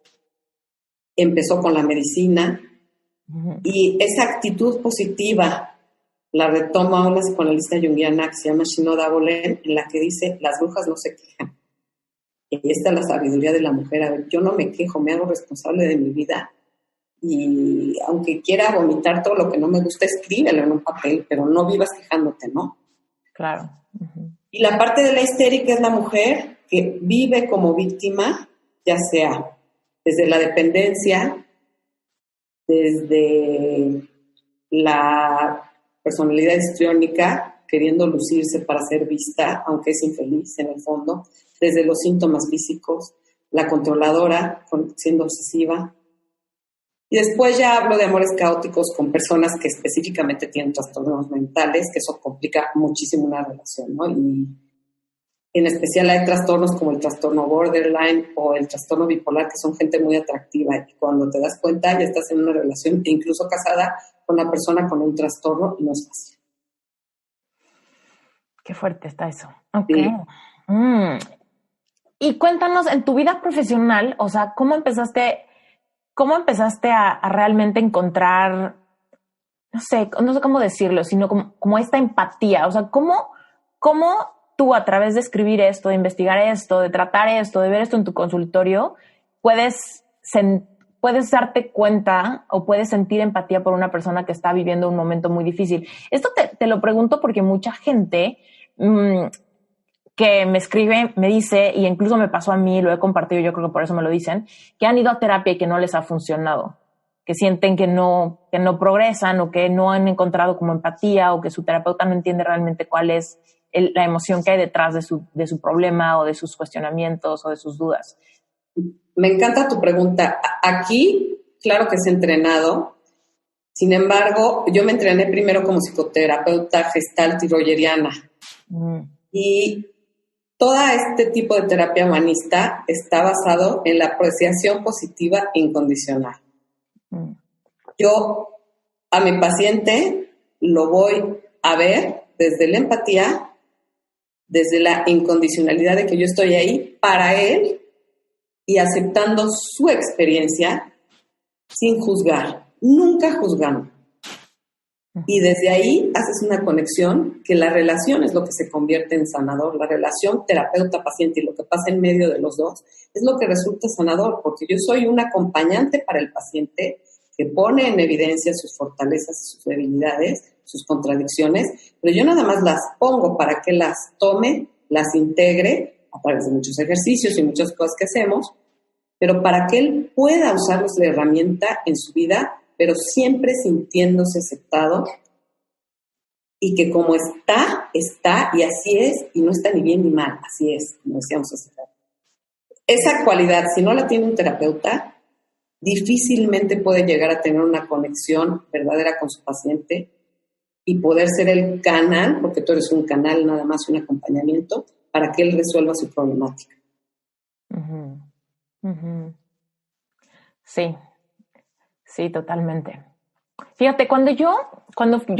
empezó con la medicina, uh-huh, y esa actitud positiva la retoma una psicoanalista junguiana que se llama Shinoda Bolen, en la que dice, las brujas no se quejan. Y esta es la sabiduría de la mujer. A ver, yo no me quejo, me hago responsable de mi vida. Y aunque quiera vomitar todo lo que no me gusta, escríbelo en un papel, pero no vivas quejándote, ¿no? Claro. Uh-huh. Y la parte de la histérica es la mujer que vive como víctima, ya sea desde la dependencia, desde la personalidad histriónica, queriendo lucirse para ser vista, aunque es infeliz en el fondo, desde los síntomas físicos, la controladora, siendo obsesiva. Y después ya hablo de amores caóticos con personas que específicamente tienen trastornos mentales, que eso complica muchísimo una relación, ¿no? Y en especial hay trastornos como el trastorno borderline o el trastorno bipolar, que son gente muy atractiva. Y cuando te das cuenta, ya estás en una relación, e incluso casada, con una persona con un trastorno, y no es fácil. Qué fuerte está eso. Okay. Sí. Y cuéntanos, en tu vida profesional, o sea, ¿cómo empezaste a realmente encontrar, no sé cómo decirlo, sino como esta empatía? O sea, ¿cómo tú a través de escribir esto, de investigar esto, de tratar esto, de ver esto en tu consultorio, puedes darte cuenta o puedes sentir empatía por una persona que está viviendo un momento muy difícil? Esto te lo pregunto porque mucha gente que me escribe, me dice, y incluso me pasó a mí, lo he compartido, yo creo que por eso me lo dicen, que han ido a terapia y que no les ha funcionado, que sienten que no progresan o que no han encontrado como empatía o que su terapeuta no entiende realmente cuál es la emoción que hay detrás de su problema o de sus cuestionamientos o de sus dudas. Me encanta tu pregunta. Aquí claro que es entrenado. Sin embargo, yo me entrené primero como psicoterapeuta gestalt y rogeriana. Y todo este tipo de terapia humanista está basado en la apreciación positiva incondicional. Yo a mi paciente lo voy a ver desde la empatía, desde la incondicionalidad de que yo estoy ahí para él y aceptando su experiencia sin juzgar, nunca juzgando. Y desde ahí haces una conexión que la relación es lo que se convierte en sanador. La relación terapeuta-paciente y lo que pasa en medio de los dos es lo que resulta sanador, porque yo soy un acompañante para el paciente que pone en evidencia sus fortalezas y sus debilidades, sus contradicciones, pero yo nada más las pongo para que las tome, las integre a través de muchos ejercicios y muchas cosas que hacemos, pero para que él pueda usarlos de herramienta en su vida, pero siempre sintiéndose aceptado y que como está y así es, y no está ni bien ni mal, así es, como decíamos hace rato. Esa cualidad, si no la tiene un terapeuta, difícilmente puede llegar a tener una conexión verdadera con su paciente y poder ser el canal, porque tú eres un canal, nada más un acompañamiento, para que él resuelva su problemática. Sí, totalmente. Fíjate, cuando yo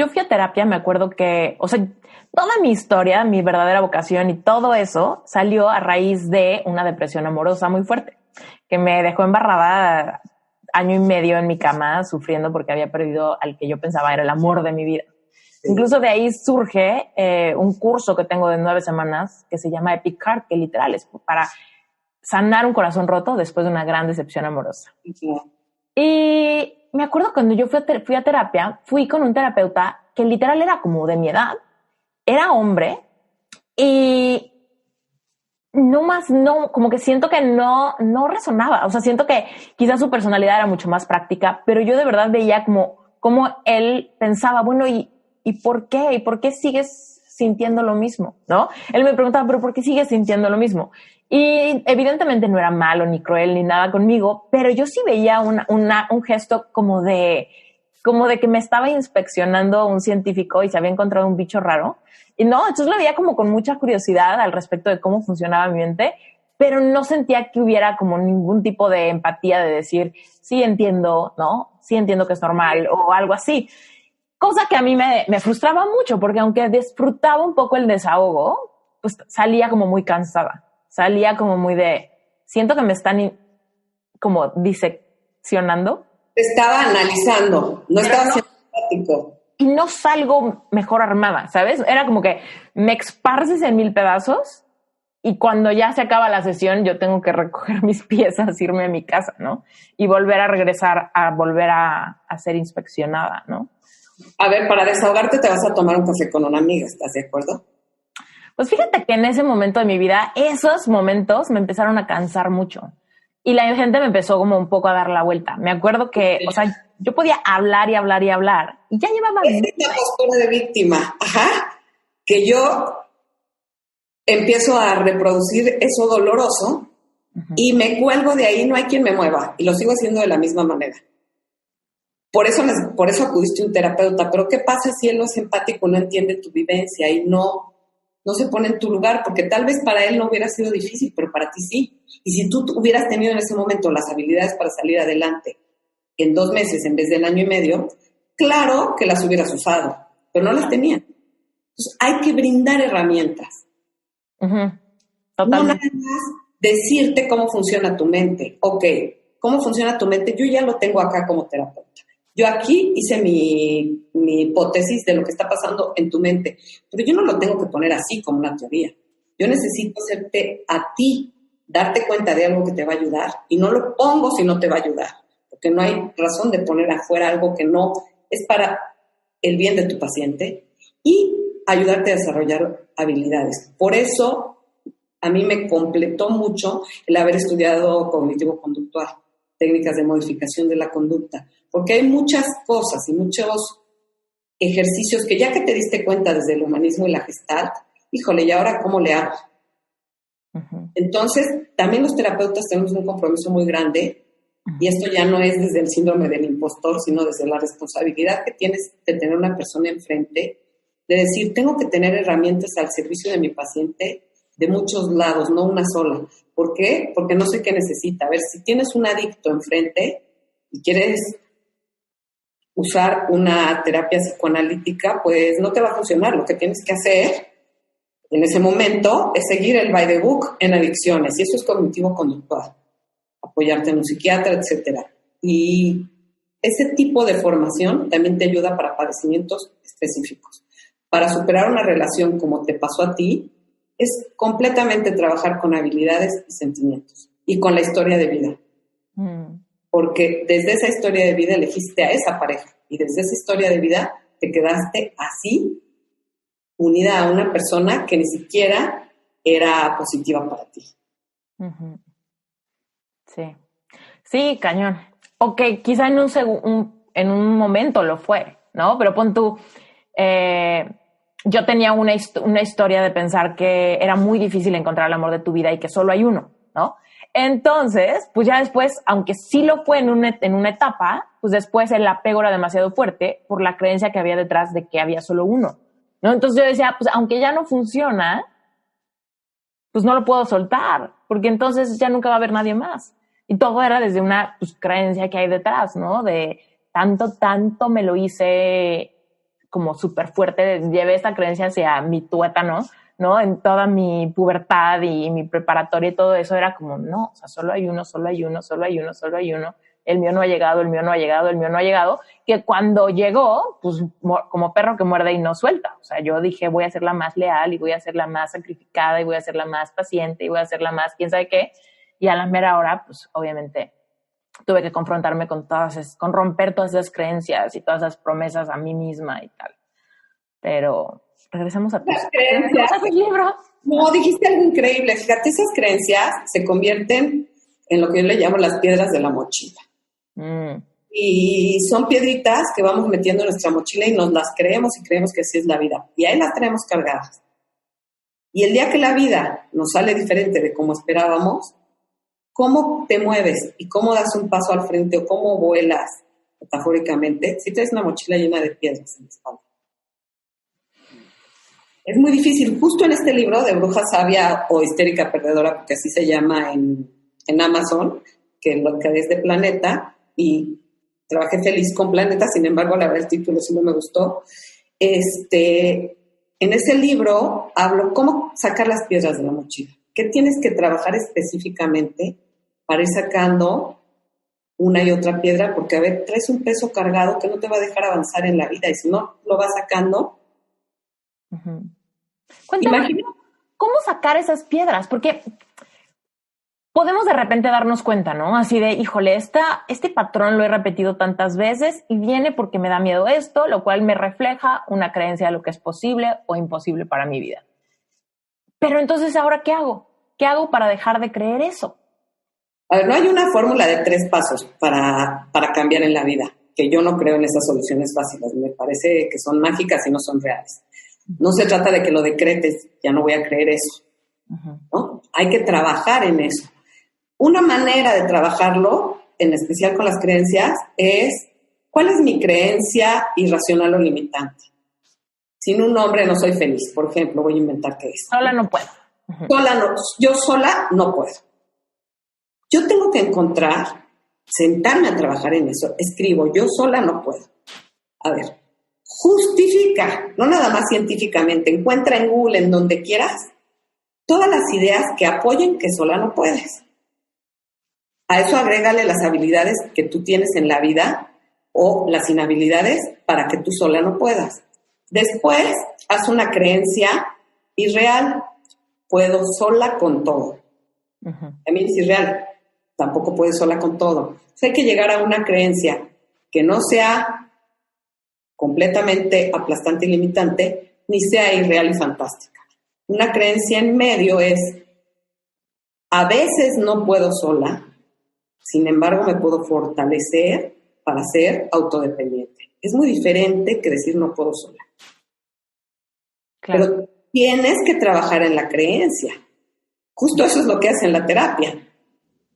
fui a terapia, me acuerdo que, o sea, toda mi historia, mi verdadera vocación y todo eso salió a raíz de una depresión amorosa muy fuerte, que me dejó embarrada 1.5 años en mi cama sufriendo porque había perdido al que yo pensaba era el amor de mi vida. Sí. Incluso de ahí surge un curso que tengo de 9 semanas que se llama Epic Heart, que literal es para sanar un corazón roto después de una gran decepción amorosa. Sí. Y me acuerdo cuando yo fui a terapia, fui con un terapeuta que literal era como de mi edad, era hombre y como que siento que no resonaba. O sea, siento que quizás su personalidad era mucho más práctica, pero yo de verdad veía como él pensaba, bueno, ¿y por qué? ¿Y por qué sigues sintiendo lo mismo? ¿No? Él me preguntaba, ¿pero por qué sigues sintiendo lo mismo? Y evidentemente no era malo, ni cruel, ni nada conmigo, pero yo sí veía un gesto como de que me estaba inspeccionando un científico y se había encontrado un bicho raro. Y no, entonces lo veía como con mucha curiosidad al respecto de cómo funcionaba mi mente, pero no sentía que hubiera como ningún tipo de empatía de decir, sí entiendo, ¿no? Sí entiendo que es normal o algo así. Cosa que a mí me frustraba mucho, porque aunque disfrutaba un poco el desahogo, pues salía como muy cansada. Salía como muy siento que me están como diseccionando. Te estaba analizando, no estaba siendo empático. Y no salgo mejor armada, ¿sabes? Era como que me esparces en 1000 pedazos y cuando ya se acaba la sesión yo tengo que recoger mis piezas, irme a mi casa, ¿no? Y volver a regresar, volver a ser inspeccionada, ¿no? A ver, para desahogarte te vas a tomar un café con una amiga, ¿estás de acuerdo? Pues fíjate que en ese momento de mi vida, esos momentos me empezaron a cansar mucho. Y la gente me empezó como un poco a dar la vuelta. Me acuerdo que, o sea, yo podía hablar y hablar y hablar. Y ya llevaba... Es una postura de víctima, que yo empiezo a reproducir eso doloroso y me cuelgo de ahí, no hay quien me mueva. Y lo sigo haciendo de la misma manera. Por eso acudiste a un terapeuta. Pero ¿qué pasa si él no es empático, no entiende tu vivencia y no se pone en tu lugar? Porque tal vez para él no hubiera sido difícil, pero para ti sí. Y si tú hubieras tenido en ese momento las habilidades para salir adelante en 2 meses en vez de 1.5 años, claro que las hubieras usado, pero no las tenías. Entonces hay que brindar herramientas. No nada más decirte cómo funciona tu mente. Ok, ¿cómo funciona tu mente? Yo ya lo tengo acá como terapeuta. Yo aquí hice mi hipótesis de lo que está pasando en tu mente, pero yo no lo tengo que poner así como una teoría. Yo necesito hacerte a ti, darte cuenta de algo que te va a ayudar y no lo pongo si no te va a ayudar, porque no hay razón de poner afuera algo que no es para el bien de tu paciente y ayudarte a desarrollar habilidades. Por eso a mí me completó mucho el haber estudiado cognitivo-conductual, técnicas de modificación de la conducta, porque hay muchas cosas y muchos ejercicios que ya que te diste cuenta desde el humanismo y la gestalt, híjole, ¿y ahora cómo le hago? Entonces, también los terapeutas tenemos un compromiso muy grande Y esto ya no es desde el síndrome del impostor, sino desde la responsabilidad que tienes de tener una persona enfrente, de decir, tengo que tener herramientas al servicio de mi paciente de muchos lados, no una sola. ¿Por qué? Porque no sé qué necesita. A ver, si tienes un adicto enfrente y quieres usar una terapia psicoanalítica, pues no te va a funcionar. Lo que tienes que hacer en ese momento es seguir el by the book en adicciones, y eso es cognitivo-conductual. Apoyarte en un psiquiatra, etcétera. Y ese tipo de formación también te ayuda para padecimientos específicos. Para superar una relación como te pasó a ti, es completamente trabajar con habilidades y sentimientos y con la historia de vida. Porque desde esa historia de vida elegiste a esa pareja y desde esa historia de vida te quedaste así, unida a una persona que ni siquiera era positiva para ti. Uh-huh. Sí. Sí, cañón. Ok, quizá en un momento lo fue, ¿no? Pero pon tú, yo tenía una historia de pensar que era muy difícil encontrar el amor de tu vida y que solo hay uno, ¿no? Entonces, pues ya después, aunque sí lo fue en una etapa, pues después el apego era demasiado fuerte por la creencia que había detrás de que había solo uno, ¿no? Entonces yo decía, pues aunque ya no funciona, pues no lo puedo soltar, porque entonces ya nunca va a haber nadie más. Y todo era desde una creencia que hay detrás, ¿no? De tanto me lo hice como súper fuerte, llevé esta creencia hacia mi tuétano, ¿no? En toda mi pubertad y mi preparatoria y todo eso era como, no, o sea, solo hay uno, el mío no ha llegado, que cuando llegó, pues como perro que muerde y no suelta. O sea, yo dije, voy a ser la más leal y voy a ser la más sacrificada y voy a ser la más paciente y voy a ser la más quién sabe qué. Y a la mera hora, pues obviamente tuve que confrontarme con romper todas esas creencias y todas esas promesas a mí misma y tal. Pero regresamos a tus libros. No, dijiste algo increíble. Fíjate, esas creencias se convierten en lo que yo le llamo las piedras de la mochila. Y son piedritas que vamos metiendo en nuestra mochila y nos las creemos y creemos que así es la vida. Y ahí las traemos cargadas. Y el día que la vida nos sale diferente de como esperábamos, ¿cómo te mueves y cómo das un paso al frente o cómo vuelas, metafóricamente, si traes una mochila llena de piedras en la espalda? Es muy difícil. Justo en este libro de Bruja Sabia o Histérica Perdedora, porque así se llama en Amazon, que es de Planeta, y trabajé feliz con Planeta, sin embargo, la verdad el título sí no me gustó. En ese libro hablo cómo sacar las piedras de la mochila. ¿Qué tienes que trabajar específicamente para ir sacando una y otra piedra? Porque, a ver, traes un peso cargado que no te va a dejar avanzar en la vida y si no lo vas sacando... Uh-huh. Cuéntame, ¿cómo sacar esas piedras? Porque podemos de repente darnos cuenta, ¿no? Así de, híjole, este patrón lo he repetido tantas veces y viene porque me da miedo esto, lo cual me refleja una creencia de lo que es posible o imposible para mi vida. Pero entonces, ¿ahora qué hago? ¿Qué hago para dejar de creer eso? A ver, no hay una fórmula de 3 pasos para cambiar en la vida, que yo no creo en esas soluciones fáciles. Me parece que son mágicas y no son reales. No se trata de que lo decretes, ya no voy a creer eso, ¿no? Hay que trabajar en eso. Una manera de trabajarlo, en especial con las creencias, es ¿cuál es mi creencia irracional o limitante? Sin un nombre no soy feliz, por ejemplo, voy a inventar qué es. Sola no puedo. Yo sola no puedo. Yo tengo que sentarme a trabajar en eso. Escribo, yo sola no puedo. A ver. Justifica, no nada más científicamente, encuentra en Google, en donde quieras, todas las ideas que apoyen que sola no puedes. A eso agrégale las habilidades que tú tienes en la vida o las inhabilidades para que tú sola no puedas. Después, haz una creencia irreal. Puedo sola con todo. También es irreal. Tampoco puedes sola con todo. Entonces hay que llegar a una creencia que no sea completamente aplastante y limitante, ni sea irreal y fantástica. Una creencia en medio es, a veces no puedo sola, sin embargo me puedo fortalecer para ser autodependiente. Es muy diferente que decir no puedo sola. Claro. Pero tienes que trabajar en la creencia. Justo eso es lo que hace en la terapia.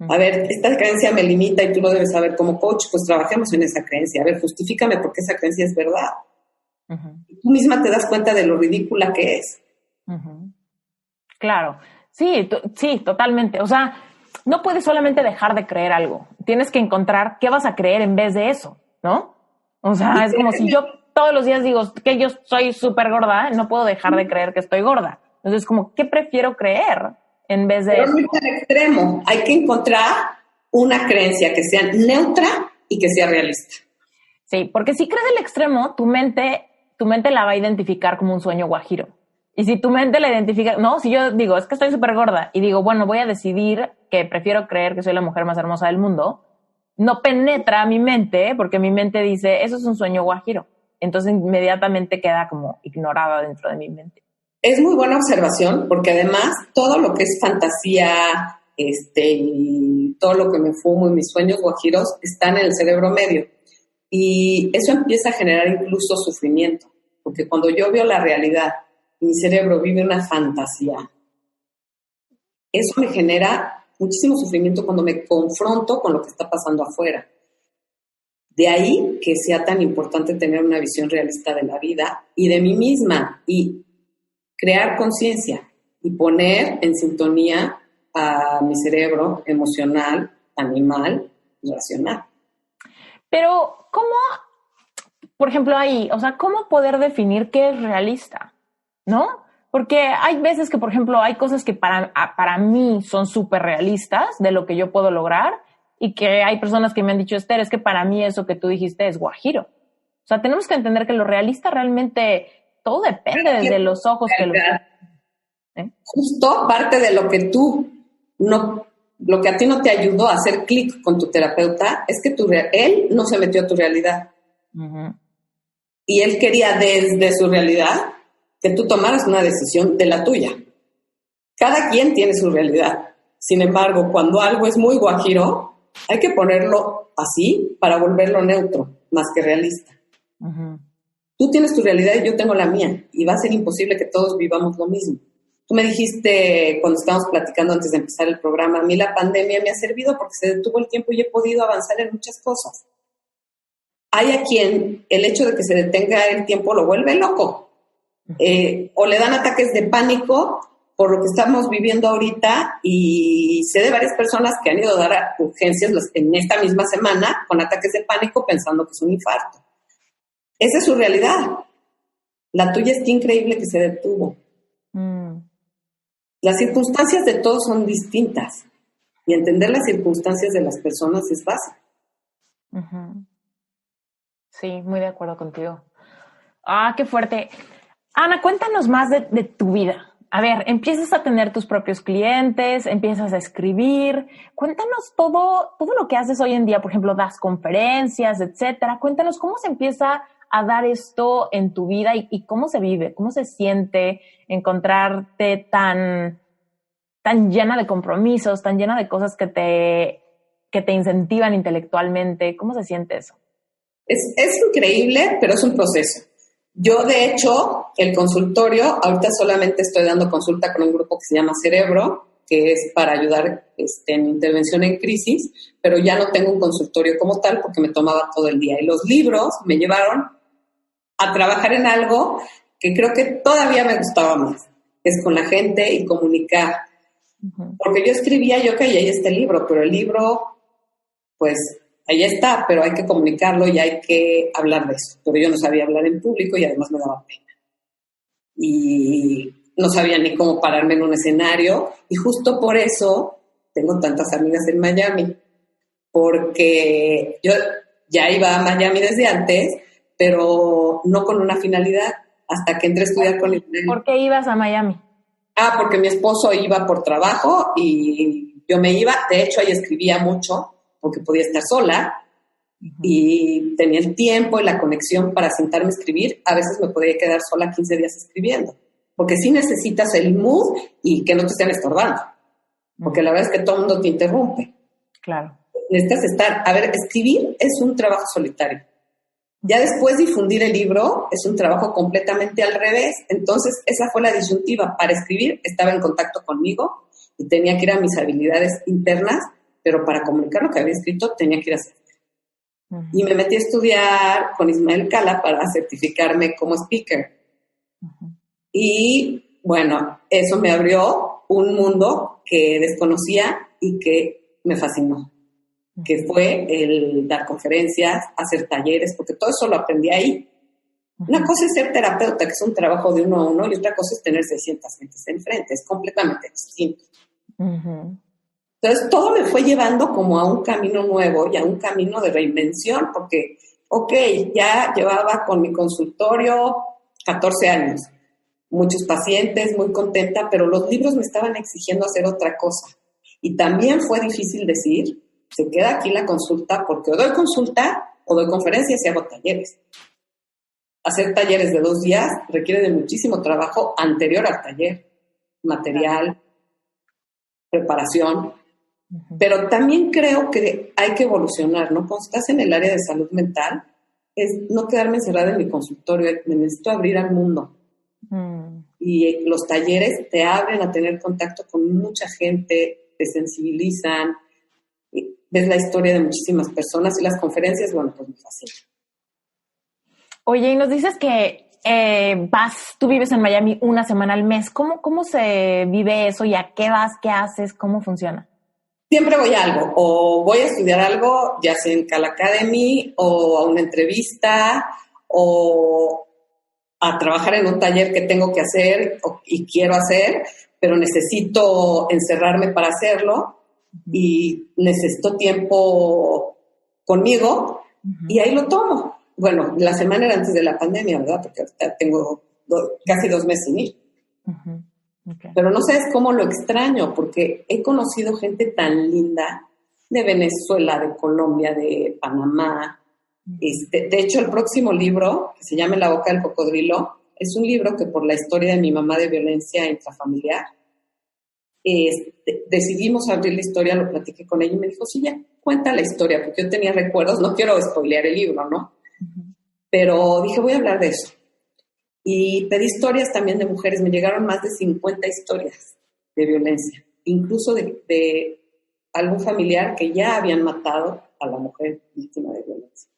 A ver, esta creencia me limita y tú lo debes saber como coach, pues trabajemos en esa creencia. A ver, justifícame por qué esa creencia es verdad. Y tú misma te das cuenta de lo ridícula que es. Claro, sí, sí, totalmente. O sea, no puedes solamente dejar de creer algo. Tienes que encontrar qué vas a creer en vez de eso, ¿no? O sea, es como si yo todos los días digo que yo soy súper gorda, no puedo dejar de creer que estoy gorda. Entonces, como, ¿qué prefiero creer en vez de Pero eso? no es al extremo. Hay que encontrar una creencia que sea neutra y que sea realista. Sí, porque si crees el extremo, tu mente la va a identificar como un sueño guajiro. Y si tu mente la identifica, no, si yo digo, es que estoy súper gorda, y digo, bueno, voy a decidir que prefiero creer que soy la mujer más hermosa del mundo, no penetra mi mente, porque mi mente dice, eso es un sueño guajiro. Entonces inmediatamente queda como ignorada dentro de mi mente. Es muy buena observación, porque además todo lo que es fantasía, y todo lo que me fumo y mis sueños guajiros están en el cerebro medio. Y eso empieza a generar incluso sufrimiento, porque cuando yo veo la realidad, mi cerebro vive una fantasía, eso me genera muchísimo sufrimiento cuando me confronto con lo que está pasando afuera. De ahí que sea tan importante tener una visión realista de la vida y de mí misma y crear conciencia y poner en sintonía a mi cerebro emocional, animal y racional. Pero, ¿cómo, por ejemplo, ahí, o sea, cómo poder definir qué es realista? ¿No? Porque hay veces que, por ejemplo, hay cosas que para mí son súper realistas de lo que yo puedo lograr y que hay personas que me han dicho, Esther, es que para mí eso que tú dijiste es guajiro. O sea, tenemos que entender que lo realista realmente todo depende desde los ojos que lo... Justo parte de lo que lo que a ti no te ayudó a hacer clic con tu terapeuta es que él no se metió a tu realidad. Y él quería desde su realidad que tú tomaras una decisión de la tuya. Cada quien tiene su realidad. Sin embargo, cuando algo es muy guajiro, hay que ponerlo así para volverlo neutro, más que realista. Tú tienes tu realidad y yo tengo la mía, y va a ser imposible que todos vivamos lo mismo. Tú me dijiste cuando estábamos platicando antes de empezar el programa, a mí la pandemia me ha servido porque se detuvo el tiempo y he podido avanzar en muchas cosas. Hay a quien el hecho de que se detenga el tiempo lo vuelve loco. O le dan ataques de pánico por lo que estamos viviendo ahorita, y sé de varias personas que han ido a dar a urgencias en esta misma semana con ataques de pánico pensando que es un infarto. Esa es su realidad. La tuya es que increíble que se detuvo. Las circunstancias de todos son distintas y entender las circunstancias de las personas es básico. Sí, muy de acuerdo contigo. Ah, qué fuerte. Ana, cuéntanos más de tu vida. A ver, empiezas a tener tus propios clientes, empiezas a escribir. Cuéntanos todo lo que haces hoy en día. Por ejemplo, das conferencias, etcétera. Cuéntanos cómo se empieza a dar esto en tu vida y cómo se vive, cómo se siente encontrarte tan llena de compromisos, tan llena de cosas que te incentivan intelectualmente. ¿Cómo se siente eso? Es increíble, pero es un proceso. Yo, de hecho, el consultorio, ahorita solamente estoy dando consulta con un grupo que se llama Cerebro, que es para ayudar en intervención en crisis, pero ya no tengo un consultorio como tal porque me tomaba todo el día. Y los libros me llevaron a trabajar en algo que creo que todavía me gustaba más, que es con la gente y comunicar. Porque yo escribía, yo que ahí está el libro, pero el libro, pues, ahí está, pero hay que comunicarlo y hay que hablar de eso. Pero yo no sabía hablar en público y además me daba pena. Y no sabía ni cómo pararme en un escenario. Y justo por eso tengo tantas amigas en Miami. Porque yo ya iba a Miami desde antes, pero no con una finalidad, hasta que entré a estudiar con el... ¿Por qué ibas a Miami? Porque mi esposo iba por trabajo y yo me iba. De hecho, ahí escribía mucho, porque podía estar sola y tenía el tiempo y la conexión para sentarme a escribir. A veces me podía quedar sola 15 días escribiendo, porque sí necesitas el mood y que no te estén estorbando, porque la verdad es que todo el mundo te interrumpe. Claro. Necesitas estar... A ver, escribir es un trabajo solitario. Ya después difundir el libro es un trabajo completamente al revés. Entonces, esa fue la disyuntiva. Para escribir estaba en contacto conmigo y tenía que ir a mis habilidades internas pero para comunicar lo que había escrito tenía que ir a hacer. Y me metí a estudiar con Ismael Cala para certificarme como speaker. Y bueno, eso me abrió un mundo que desconocía y que me fascinó, que fue el dar conferencias, hacer talleres, porque todo eso lo aprendí ahí. Una cosa es ser terapeuta, que es un trabajo de uno a uno, y otra cosa es tener 600 gentes enfrente, es completamente distinto. Entonces, todo me fue llevando como a un camino nuevo y a un camino de reinvención, porque, ya llevaba con mi consultorio 14 años, muchos pacientes, muy contenta, pero los libros me estaban exigiendo hacer otra cosa. Y también fue difícil decir, se queda aquí la consulta, porque o doy consulta o doy conferencias y hago talleres. Hacer talleres de 2 días requiere de muchísimo trabajo anterior al taller, material, preparación. Pero también creo que hay que evolucionar, ¿no? Cuando estás en el área de salud mental, es no quedarme encerrada en mi consultorio, me necesito abrir al mundo. Y los talleres te abren a tener contacto con mucha gente, te sensibilizan, ves la historia de muchísimas personas, y las conferencias, bueno, pues me fascinan. Oye, y nos dices que tú vives en Miami una semana al mes. ¿Cómo se vive eso y a qué vas, qué haces, cómo funciona? Siempre voy a algo, o voy a estudiar algo, ya sea en Khan Academy, o a una entrevista, o a trabajar en un taller que tengo que hacer y quiero hacer, pero necesito encerrarme para hacerlo y necesito tiempo conmigo y ahí lo tomo. Bueno, la semana era antes de la pandemia, ¿verdad? Porque ahorita tengo casi 2 meses sin ir. Okay. Pero no sabes cómo lo extraño, porque he conocido gente tan linda de Venezuela, de Colombia, de Panamá. De hecho, el próximo libro, que se llama En la boca del cocodrilo, es un libro que por la historia de mi mamá de violencia intrafamiliar, decidimos abrir la historia, lo platiqué con ella y me dijo, sí, ya, cuenta la historia, porque yo tenía recuerdos, no quiero spoilear el libro, ¿no? Pero dije, voy a hablar de eso. Y pedí historias también de mujeres. Me llegaron más de 50 historias de violencia, incluso de algún familiar que ya habían matado a la mujer víctima de violencia.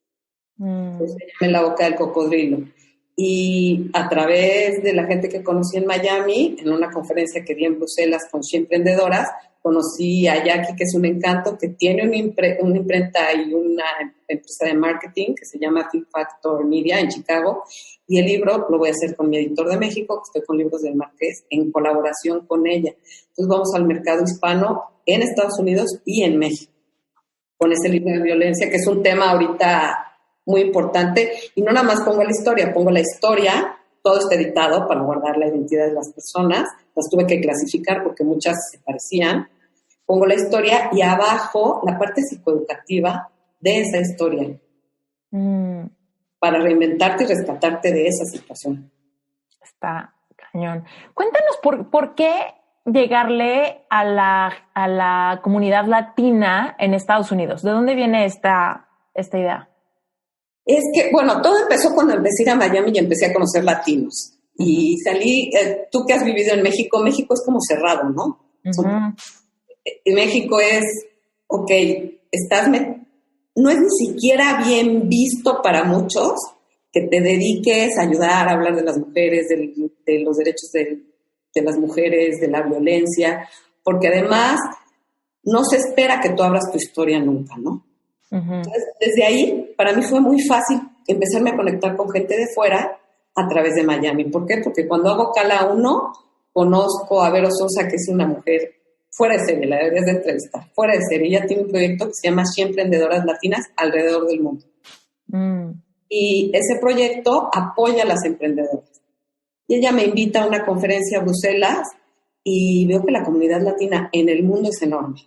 Entonces se llama En la boca del cocodrilo. Y a través de la gente que conocí en Miami, en una conferencia que di en Bruselas con 100 emprendedoras, conocí a Jackie, que es un encanto, que tiene una imprenta y una empresa de marketing que se llama Think Factor Media en Chicago. Y el libro lo voy a hacer con mi editor de México, que estoy con Libros del Marqués, en colaboración con ella. Entonces vamos al mercado hispano en Estados Unidos y en México, con ese libro de violencia, que es un tema ahorita muy importante. Y no nada más pongo la historia, todo está editado para guardar la identidad de las personas. Las tuve que clasificar porque muchas se parecían. Pongo la historia y abajo la parte psicoeducativa de esa historia. Para reinventarte y rescatarte de esa situación. Está cañón. Cuéntanos por qué llegarle a la comunidad latina en Estados Unidos. ¿De dónde viene esta idea? Es que, bueno, todo empezó cuando empecé a ir a Miami y empecé a conocer latinos. Y salí, tú que has vivido en México, México es como cerrado, ¿no? México es, no es ni siquiera bien visto para muchos que te dediques a ayudar a hablar de las mujeres, de los derechos de las mujeres, de la violencia, porque además no se espera que tú abras tu historia nunca, ¿no? Entonces, desde ahí, para mí fue muy fácil empezarme a conectar con gente de fuera a través de Miami. ¿Por qué? Porque cuando hago Cala 1, conozco a Vero Sosa, que es una mujer fuera de serie, la deberías de entrevistar, fuera de serie. Ella tiene un proyecto que se llama 100 emprendedoras latinas alrededor del mundo. Y ese proyecto apoya a las emprendedoras. Y ella me invita a una conferencia a Bruselas y veo que la comunidad latina en el mundo es enorme.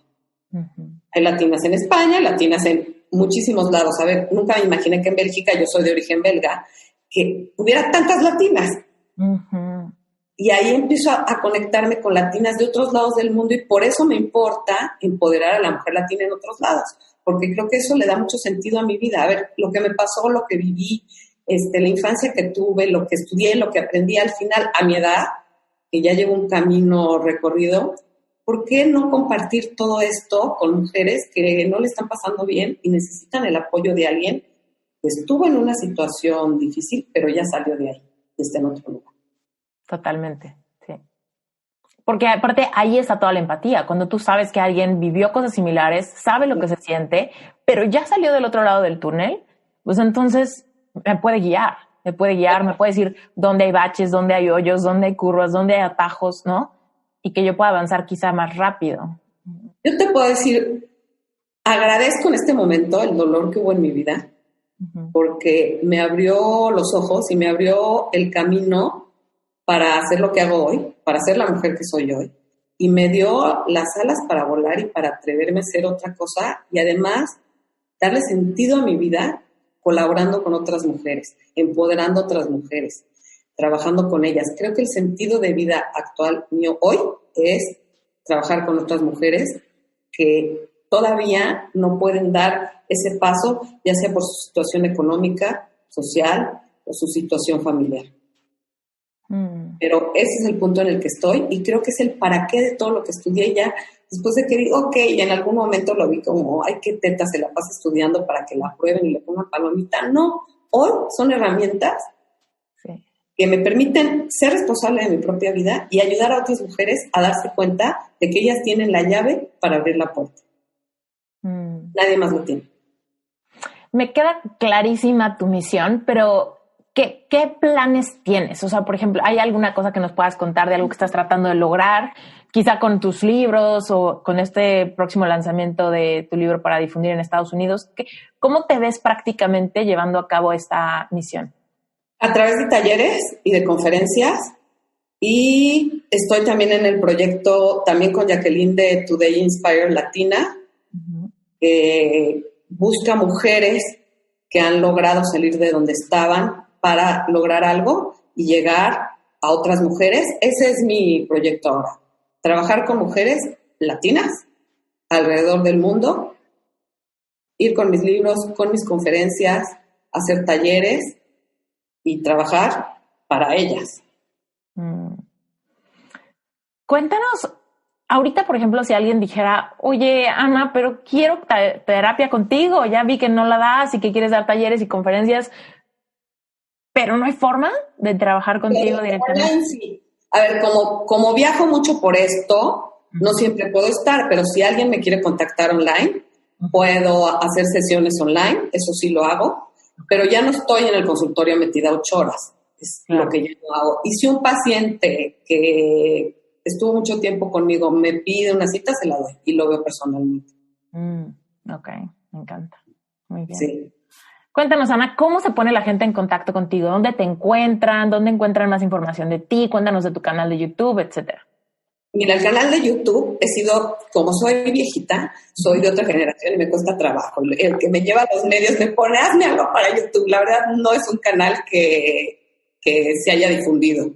Hay latinas en España, latinas en muchísimos lados. A ver, nunca me imaginé que en Bélgica, yo soy de origen belga, que hubiera tantas latinas. Y ahí empiezo a conectarme con latinas de otros lados del mundo y por eso me importa empoderar a la mujer latina en otros lados, porque creo que eso le da mucho sentido a mi vida. A ver, lo que me pasó, lo que viví, la infancia que tuve, lo que estudié, lo que aprendí al final, a mi edad, que ya llevo un camino recorrido, ¿por qué no compartir todo esto con mujeres que no le están pasando bien y necesitan el apoyo de alguien que estuvo en una situación difícil, pero ya salió de ahí y está en otro lugar? Totalmente, sí. Porque aparte ahí está toda la empatía. Cuando tú sabes que alguien vivió cosas similares, sabe lo que se siente, pero ya salió del otro lado del túnel, pues entonces me puede guiar, me puede decir dónde hay baches, dónde hay hoyos, dónde hay curvas, dónde hay atajos, ¿no? Y que yo pueda avanzar quizá más rápido. Yo te puedo decir, agradezco en este momento el dolor que hubo en mi vida, porque me abrió los ojos y me abrió el camino para hacer lo que hago hoy, para ser la mujer que soy hoy. Y me dio las alas para volar y para atreverme a hacer otra cosa y además darle sentido a mi vida colaborando con otras mujeres, empoderando a otras mujeres, trabajando con ellas. Creo que el sentido de vida actual mío hoy es trabajar con otras mujeres que todavía no pueden dar ese paso, ya sea por su situación económica, social o su situación familiar. Pero ese es el punto en el que estoy y creo que es el para qué de todo lo que estudié ya. Después de que digo, ok, y en algún momento lo vi como, ay, qué teta, se la pasa estudiando para que la aprueben y le pongan palomita. No, hoy son herramientas que me permiten ser responsable de mi propia vida y ayudar a otras mujeres a darse cuenta de que ellas tienen la llave para abrir la puerta. Nadie más lo tiene. Me queda clarísima tu misión, pero ¿qué planes tienes? O sea, por ejemplo, ¿hay alguna cosa que nos puedas contar de algo que estás tratando de lograr? Quizá con tus libros o con este próximo lanzamiento de tu libro para difundir en Estados Unidos. ¿Cómo te ves prácticamente llevando a cabo esta misión? A través de talleres y de conferencias, y estoy también en el proyecto, también con Jacqueline de Today Inspire Latina, que busca mujeres que han logrado salir de donde estaban para lograr algo y llegar a otras mujeres. Ese es mi proyecto ahora, trabajar con mujeres latinas alrededor del mundo, ir con mis libros, con mis conferencias, hacer talleres y trabajar para ellas. Cuéntanos, ahorita, por ejemplo, si alguien dijera, oye, Ana, pero quiero terapia contigo, ya vi que no la das y que quieres dar talleres y conferencias, pero no hay forma de trabajar contigo directamente. Sí. A ver, como viajo mucho por esto, no siempre puedo estar, pero si alguien me quiere contactar online, puedo hacer sesiones online, eso sí lo hago, pero ya no estoy en el consultorio metida 8 horas, es lo que yo no hago. Y si un paciente que estuvo mucho tiempo conmigo me pide una cita, se la doy y lo veo personalmente. Ok, me encanta. Muy bien. Sí. Cuéntanos, Ana, ¿cómo se pone la gente en contacto contigo? ¿Dónde te encuentran? ¿Dónde encuentran más información de ti? Cuéntanos de tu canal de YouTube, etcétera. Mira, el canal de YouTube he sido, como soy viejita, soy de otra generación y me cuesta trabajo. El que me lleva a los medios me pone, hazme algo para YouTube. La verdad no es un canal que se haya difundido,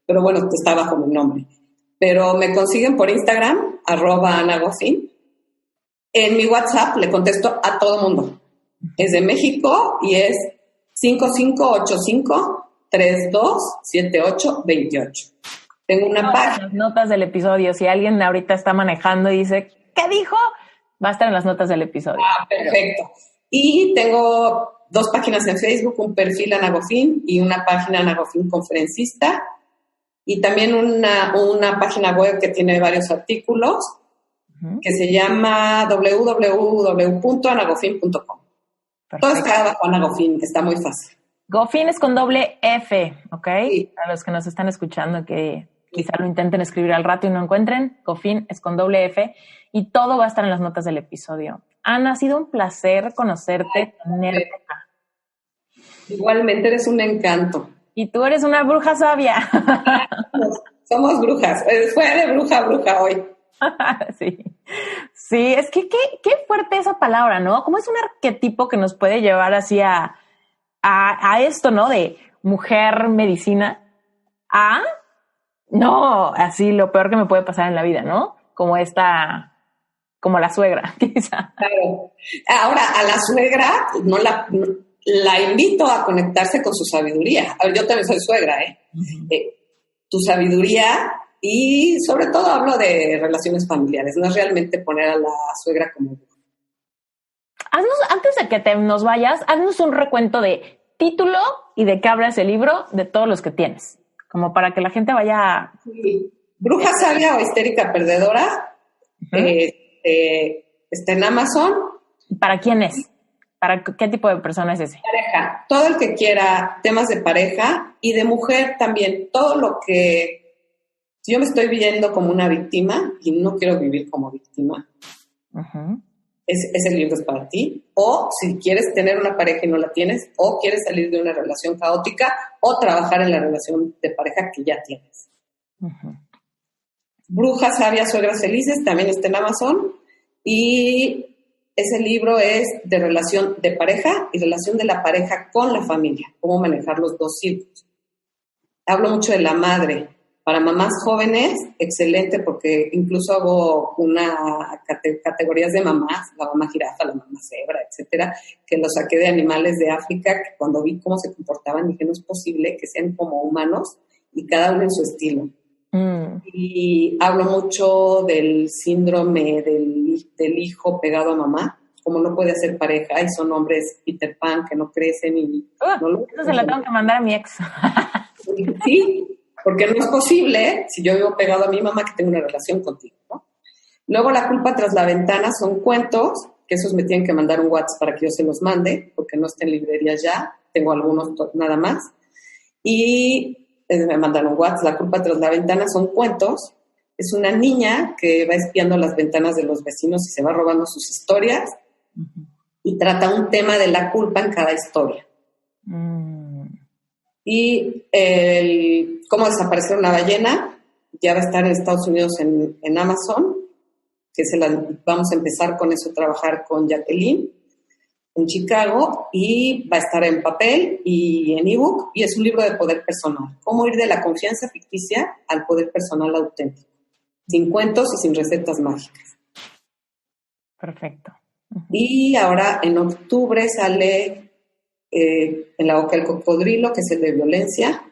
pero bueno, está bajo mi nombre. Pero me consiguen por Instagram, @AnaGofin. En mi WhatsApp le contesto a todo mundo. Es de México y es 5585-327828. Tengo una página. Las notas del episodio. Si alguien ahorita está manejando y dice, ¿qué dijo? Va a estar en las notas del episodio. Perfecto. Y tengo 2 páginas en Facebook, un perfil Ana Gofin y una página Ana Gofin Conferencista. Y también una página web que tiene varios artículos que se llama www.anagofin.com. Todo está bajo Ana Gofin, está muy fácil. Gofin es con doble F, ¿ok? Sí. A los que nos están escuchando que quizá lo intenten escribir al rato y no encuentren, Gofin es con doble F y todo va a estar en las notas del episodio. Ana, ha sido un placer conocerte, tenerte acá. Igualmente eres un encanto. Y tú eres una bruja sabia. Somos brujas. Fue de bruja a bruja hoy. Sí. Sí, es que qué fuerte esa palabra, ¿no? Como es un arquetipo que nos puede llevar así a esto, ¿no? De mujer medicina no, así lo peor que me puede pasar en la vida, ¿no? Como la suegra, quizá. Claro. Ahora, a la suegra la invito a conectarse con su sabiduría. A ver, yo también soy suegra, ¿eh? Tu sabiduría y sobre todo hablo de relaciones familiares, no es realmente poner a la suegra como bruja. Antes de que nos vayas, haznos un recuento de título y de qué habla ese libro, de todos los que tienes, como para que la gente vaya... Sí. Bruja sabia o histérica perdedora, está en Amazon. ¿Para quién es? ¿Para qué tipo de persona es ese? Pareja, todo el que quiera temas de pareja y de mujer también, todo lo que... Si yo me estoy viendo como una víctima y no quiero vivir como víctima, ese libro es para ti. O si quieres tener una pareja y no la tienes, o quieres salir de una relación caótica, o trabajar en la relación de pareja que ya tienes. Brujas sabias, suegras felices, también está en Amazon. Y ese libro es de relación de pareja y relación de la pareja con la familia, cómo manejar los dos círculos. Hablo mucho de la madre. Para mamás jóvenes, excelente, porque incluso hago categorías de mamás, la mamá jirafa, la mamá cebra, etcétera, que los saqué de animales de África, que cuando vi cómo se comportaban dije, no es posible que sean como humanos y cada uno en su estilo. Y hablo mucho del síndrome del hijo pegado a mamá, como no puede hacer pareja, y son hombres Peter Pan que no crecen y... Eso se la tengo que mandar a mi ex. Sí, porque no es posible, si yo vivo pegado a mi mamá, que tenga una relación contigo, ¿no? Luego, La culpa tras la ventana son cuentos, que esos me tienen que mandar un WhatsApp para que yo se los mande, porque no está en librerías ya, tengo algunos nada más. Y me mandan un WhatsApp, La culpa tras la ventana son cuentos. Es una niña que va espiando las ventanas de los vecinos y se va robando sus historias, y trata un tema de la culpa en cada historia. Y cómo desaparecer una ballena ya va a estar en Estados Unidos en Amazon, que vamos a empezar con eso, trabajar con Jacqueline en Chicago, y va a estar en papel y en ebook, y es un libro de poder personal, cómo ir de la confianza ficticia al poder personal auténtico, sin cuentos y sin recetas mágicas. Perfecto. Y ahora en octubre sale En la boca del cocodrilo, que es el de violencia,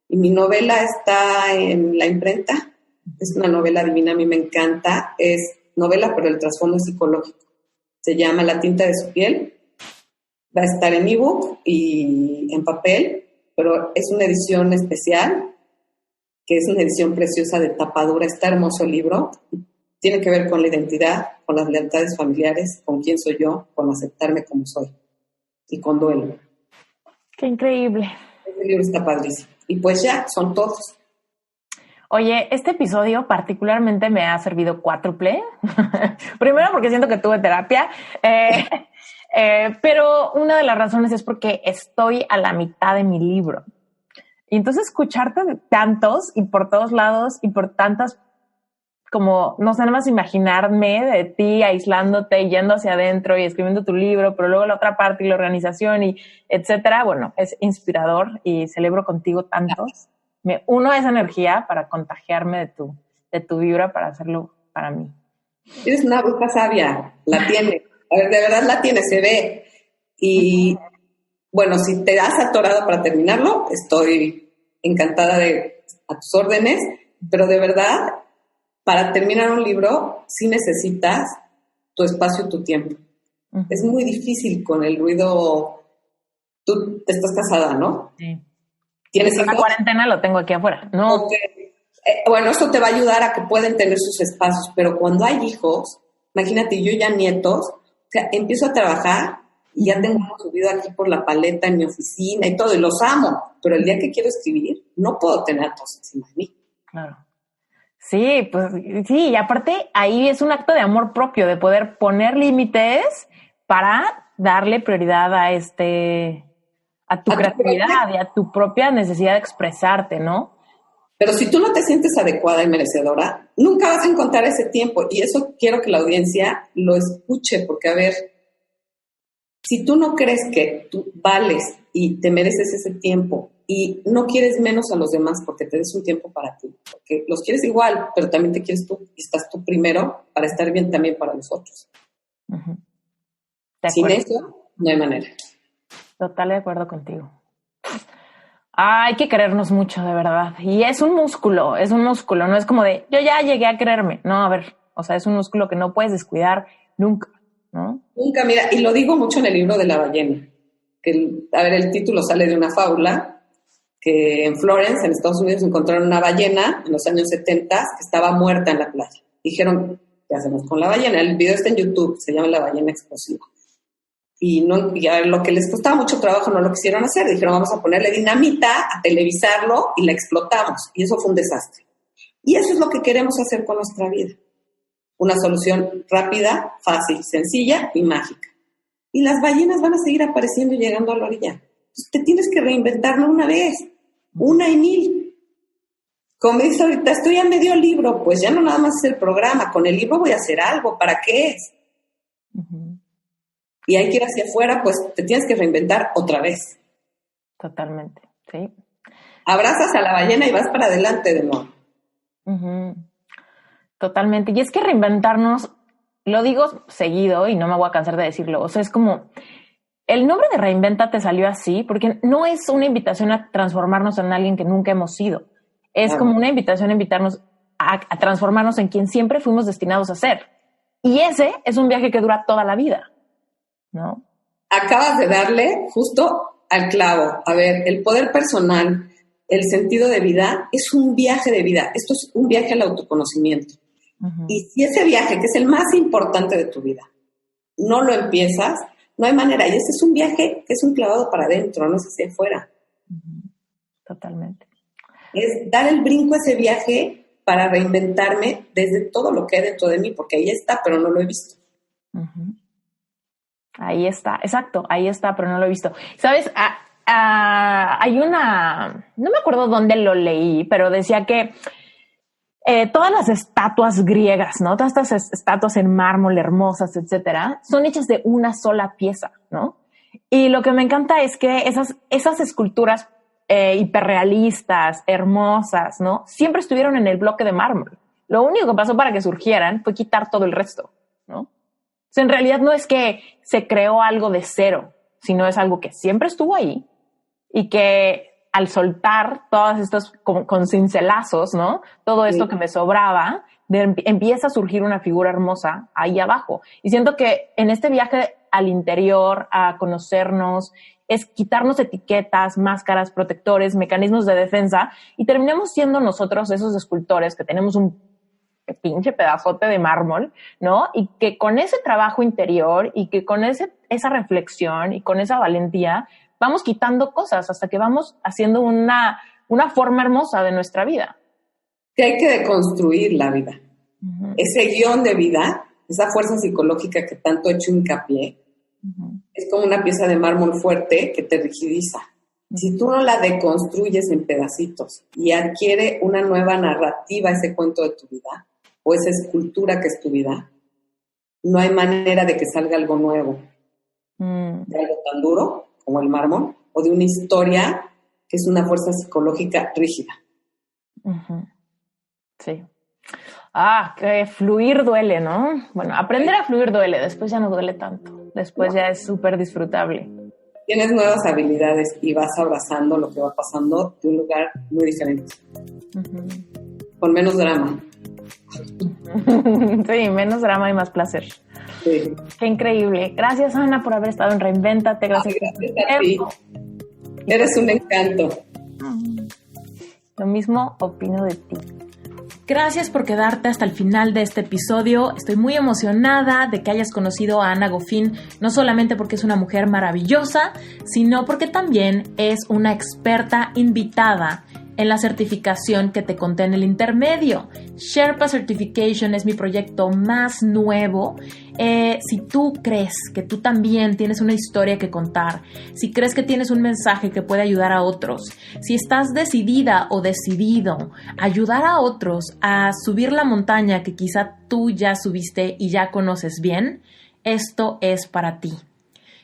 y mi novela está en la imprenta. Es una novela divina, a mí me encanta, es novela pero el trasfondo es psicológico, se llama La tinta de su piel, va a estar en ebook y en papel, pero es una edición especial, que es una edición preciosa de tapa dura, está hermoso el libro, tiene que ver con la identidad, con las lealtades familiares, con quién soy yo, con aceptarme como soy y con duelo. ¡Qué increíble! Este libro está padrísimo. Y pues ya, son todos. Oye, este episodio particularmente me ha servido cuádruple. Primero porque siento que tuve terapia, pero una de las razones es porque estoy a la mitad de mi libro. Y entonces escucharte de tantos y por todos lados y por tantas, como no sé, nada más imaginarme de ti aislándote y yendo hacia adentro y escribiendo tu libro, pero luego la otra parte y la organización y etcétera. Bueno, es inspirador y celebro contigo tantos. Me uno a esa energía para contagiarme de tu vibra para hacerlo para mí. Eres una bruja sabia, la tiene. A ver, de verdad la tiene, se ve. Y bueno, si te has atorado para terminarlo, estoy encantada a tus órdenes, pero de verdad, para terminar un libro, sí necesitas tu espacio y tu tiempo. Es muy difícil con el ruido. Tú estás casada, ¿no? Sí. ¿Tienes hijos? La cuarentena lo tengo aquí afuera. No. Okay. Bueno, esto te va a ayudar a que puedan tener sus espacios, pero cuando hay hijos, imagínate, yo ya nietos, o sea, empiezo a trabajar y ya tengo subido aquí por la paleta en mi oficina y todo, y los amo, pero el día que quiero escribir, no puedo tener a todos encima de mí. Claro. Sí, pues sí, y aparte ahí es un acto de amor propio, de poder poner límites para darle prioridad a tu creatividad y a tu propia necesidad de expresarte, ¿no? Pero si tú no te sientes adecuada y merecedora, nunca vas a encontrar ese tiempo. Y eso quiero que la audiencia lo escuche, porque, a ver, si tú no crees que tú vales y te mereces ese tiempo y no quieres menos a los demás porque te des un tiempo para ti, porque los quieres igual, pero también te quieres tú y estás tú primero para estar bien también para los otros. De Sin acuerdo. eso, no hay manera. Total de acuerdo contigo. Hay que querernos mucho, de verdad. Y es un músculo, no es como de, yo ya llegué a quererme. No, a ver, o sea, es un músculo que no puedes descuidar nunca, ¿no? Nunca, mira, y lo digo mucho en el libro de la ballena, que, a ver, el título sale de una fábula, que en Florence, en Estados Unidos, encontraron una ballena en los años 70 que estaba muerta en la playa. Dijeron, ¿qué hacemos con la ballena? El video está en YouTube, se llama La ballena explosiva. Y a lo que les costaba mucho trabajo no lo quisieron hacer. Dijeron, vamos a ponerle dinamita, a televisarlo y la explotamos. Y eso fue un desastre. Y eso es lo que queremos hacer con nuestra vida. Una solución rápida, fácil, sencilla y mágica. Y las ballenas van a seguir apareciendo y llegando a la orilla. Entonces te tienes que reinventar no una vez, una y mil. Como dice ahorita, estoy a medio libro, pues ya no nada más es el programa. Con el libro voy a hacer algo. ¿Para qué es? Uh-huh. Y hay que ir hacia afuera, pues te tienes que reinventar otra vez. Totalmente, sí. Abrazas a la ballena y vas para adelante de nuevo. Uh-huh. Totalmente. Y es que reinventarnos, lo digo seguido y no me voy a cansar de decirlo, o sea, es como, el nombre de Reinvéntate salió así porque no es una invitación a transformarnos en alguien que nunca hemos sido. Es como una invitación a invitarnos a transformarnos en quien siempre fuimos destinados a ser. Y ese es un viaje que dura toda la vida, ¿no? Acabas de darle justo al clavo. A ver, el poder personal, el sentido de vida, es un viaje de vida. Esto es un viaje al autoconocimiento. Uh-huh. Y si ese viaje, que es el más importante de tu vida, no lo empiezas, no hay manera. Y ese es un viaje que es un clavado para adentro, no es hacia afuera. Uh-huh. Totalmente. Es dar el brinco a ese viaje para reinventarme desde todo lo que hay dentro de mí, porque ahí está, pero no lo he visto. Uh-huh. Ahí está, exacto, ahí está, pero no lo he visto. ¿Sabes? Hay una, no me acuerdo dónde lo leí, pero decía que todas las estatuas griegas, ¿no? Todas estas estatuas en mármol hermosas, etcétera, son hechas de una sola pieza, ¿no? Y lo que me encanta es que esas esculturas hiperrealistas, hermosas, ¿no? Siempre estuvieron en el bloque de mármol. Lo único que pasó para que surgieran fue quitar todo el resto, ¿no? O sea, en realidad no es que se creó algo de cero, sino es algo que siempre estuvo ahí y que al soltar todas estas con cincelazos, ¿no? Todo esto que me sobraba, empieza a surgir una figura hermosa ahí abajo. Y siento que en este viaje al interior, a conocernos, es quitarnos etiquetas, máscaras, protectores, mecanismos de defensa y terminamos siendo nosotros esos escultores que tenemos un pinche pedazote de mármol, ¿no? Y que con ese trabajo interior y que con esa reflexión y con esa valentía vamos quitando cosas hasta que vamos haciendo una forma hermosa de nuestra vida. Que hay que deconstruir la vida. Uh-huh. Ese guión de vida, esa fuerza psicológica que tanto he hecho hincapié, uh-huh, es como una pieza de mármol fuerte que te rigidiza. Uh-huh. Si tú no la deconstruyes en pedacitos y adquiere una nueva narrativa ese cuento de tu vida o esa escultura que es tu vida, no hay manera de que salga algo nuevo. De algo tan duro como el mármol, o de una historia que es una fuerza psicológica rígida. Uh-huh. Sí. Que fluir duele, ¿no? Bueno, aprender a fluir duele, después ya no duele tanto, después ya es súper disfrutable. Tienes nuevas habilidades y vas abrazando lo que va pasando de un lugar muy diferente. Uh-huh. Con menos drama. Sí, menos drama y más placer. Sí. Qué increíble. Gracias, Ana, por haber estado en Reinvéntate. Gracias a ti. Eres un encanto. Lo mismo opino de ti. Gracias por quedarte hasta el final de este episodio. Estoy muy emocionada de que hayas conocido a Ana Goffin, no solamente porque es una mujer maravillosa, sino porque también es una experta invitada en la certificación que te conté en el intermedio. Sherpa Certification es mi proyecto más nuevo. Si tú crees que tú también tienes una historia que contar, si crees que tienes un mensaje que puede ayudar a otros, si estás decidida o decidido a ayudar a otros a subir la montaña que quizá tú ya subiste y ya conoces bien, esto es para ti.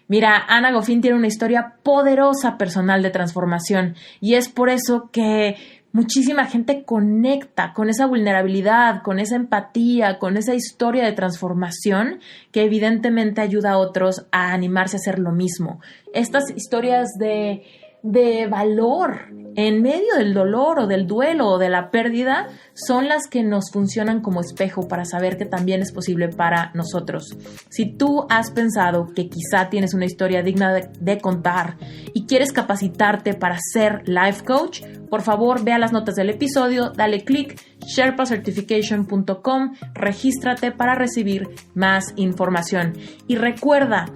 Mira, Ana Goffin tiene una historia poderosa personal de transformación y es por eso que muchísima gente conecta con esa vulnerabilidad, con esa empatía, con esa historia de transformación que evidentemente ayuda a otros a animarse a hacer lo mismo. Estas historias de de valor en medio del dolor o del duelo o de la pérdida son las que nos funcionan como espejo para saber que también es posible para nosotros. Si tú has pensado que quizá tienes una historia digna de contar y quieres capacitarte para ser life coach, por favor ve a las notas del episodio, dale clic, sherpacertification.com, regístrate para recibir más información. Y recuerda,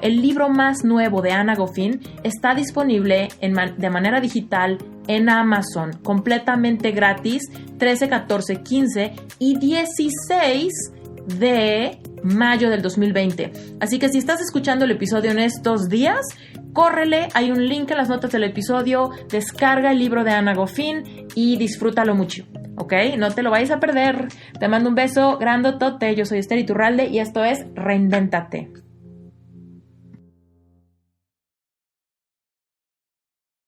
el libro más nuevo de Anna Goffin está disponible de manera digital en Amazon, completamente gratis, 13, 14, 15 y 16 de mayo del 2020. Así que si estás escuchando el episodio en estos días, córrele, hay un link en las notas del episodio, descarga el libro de Anna Goffin y disfrútalo mucho, ¿ok? No te lo vayas a perder. Te mando un beso grandotote, yo soy Esther Iturralde y esto es Reinvéntate.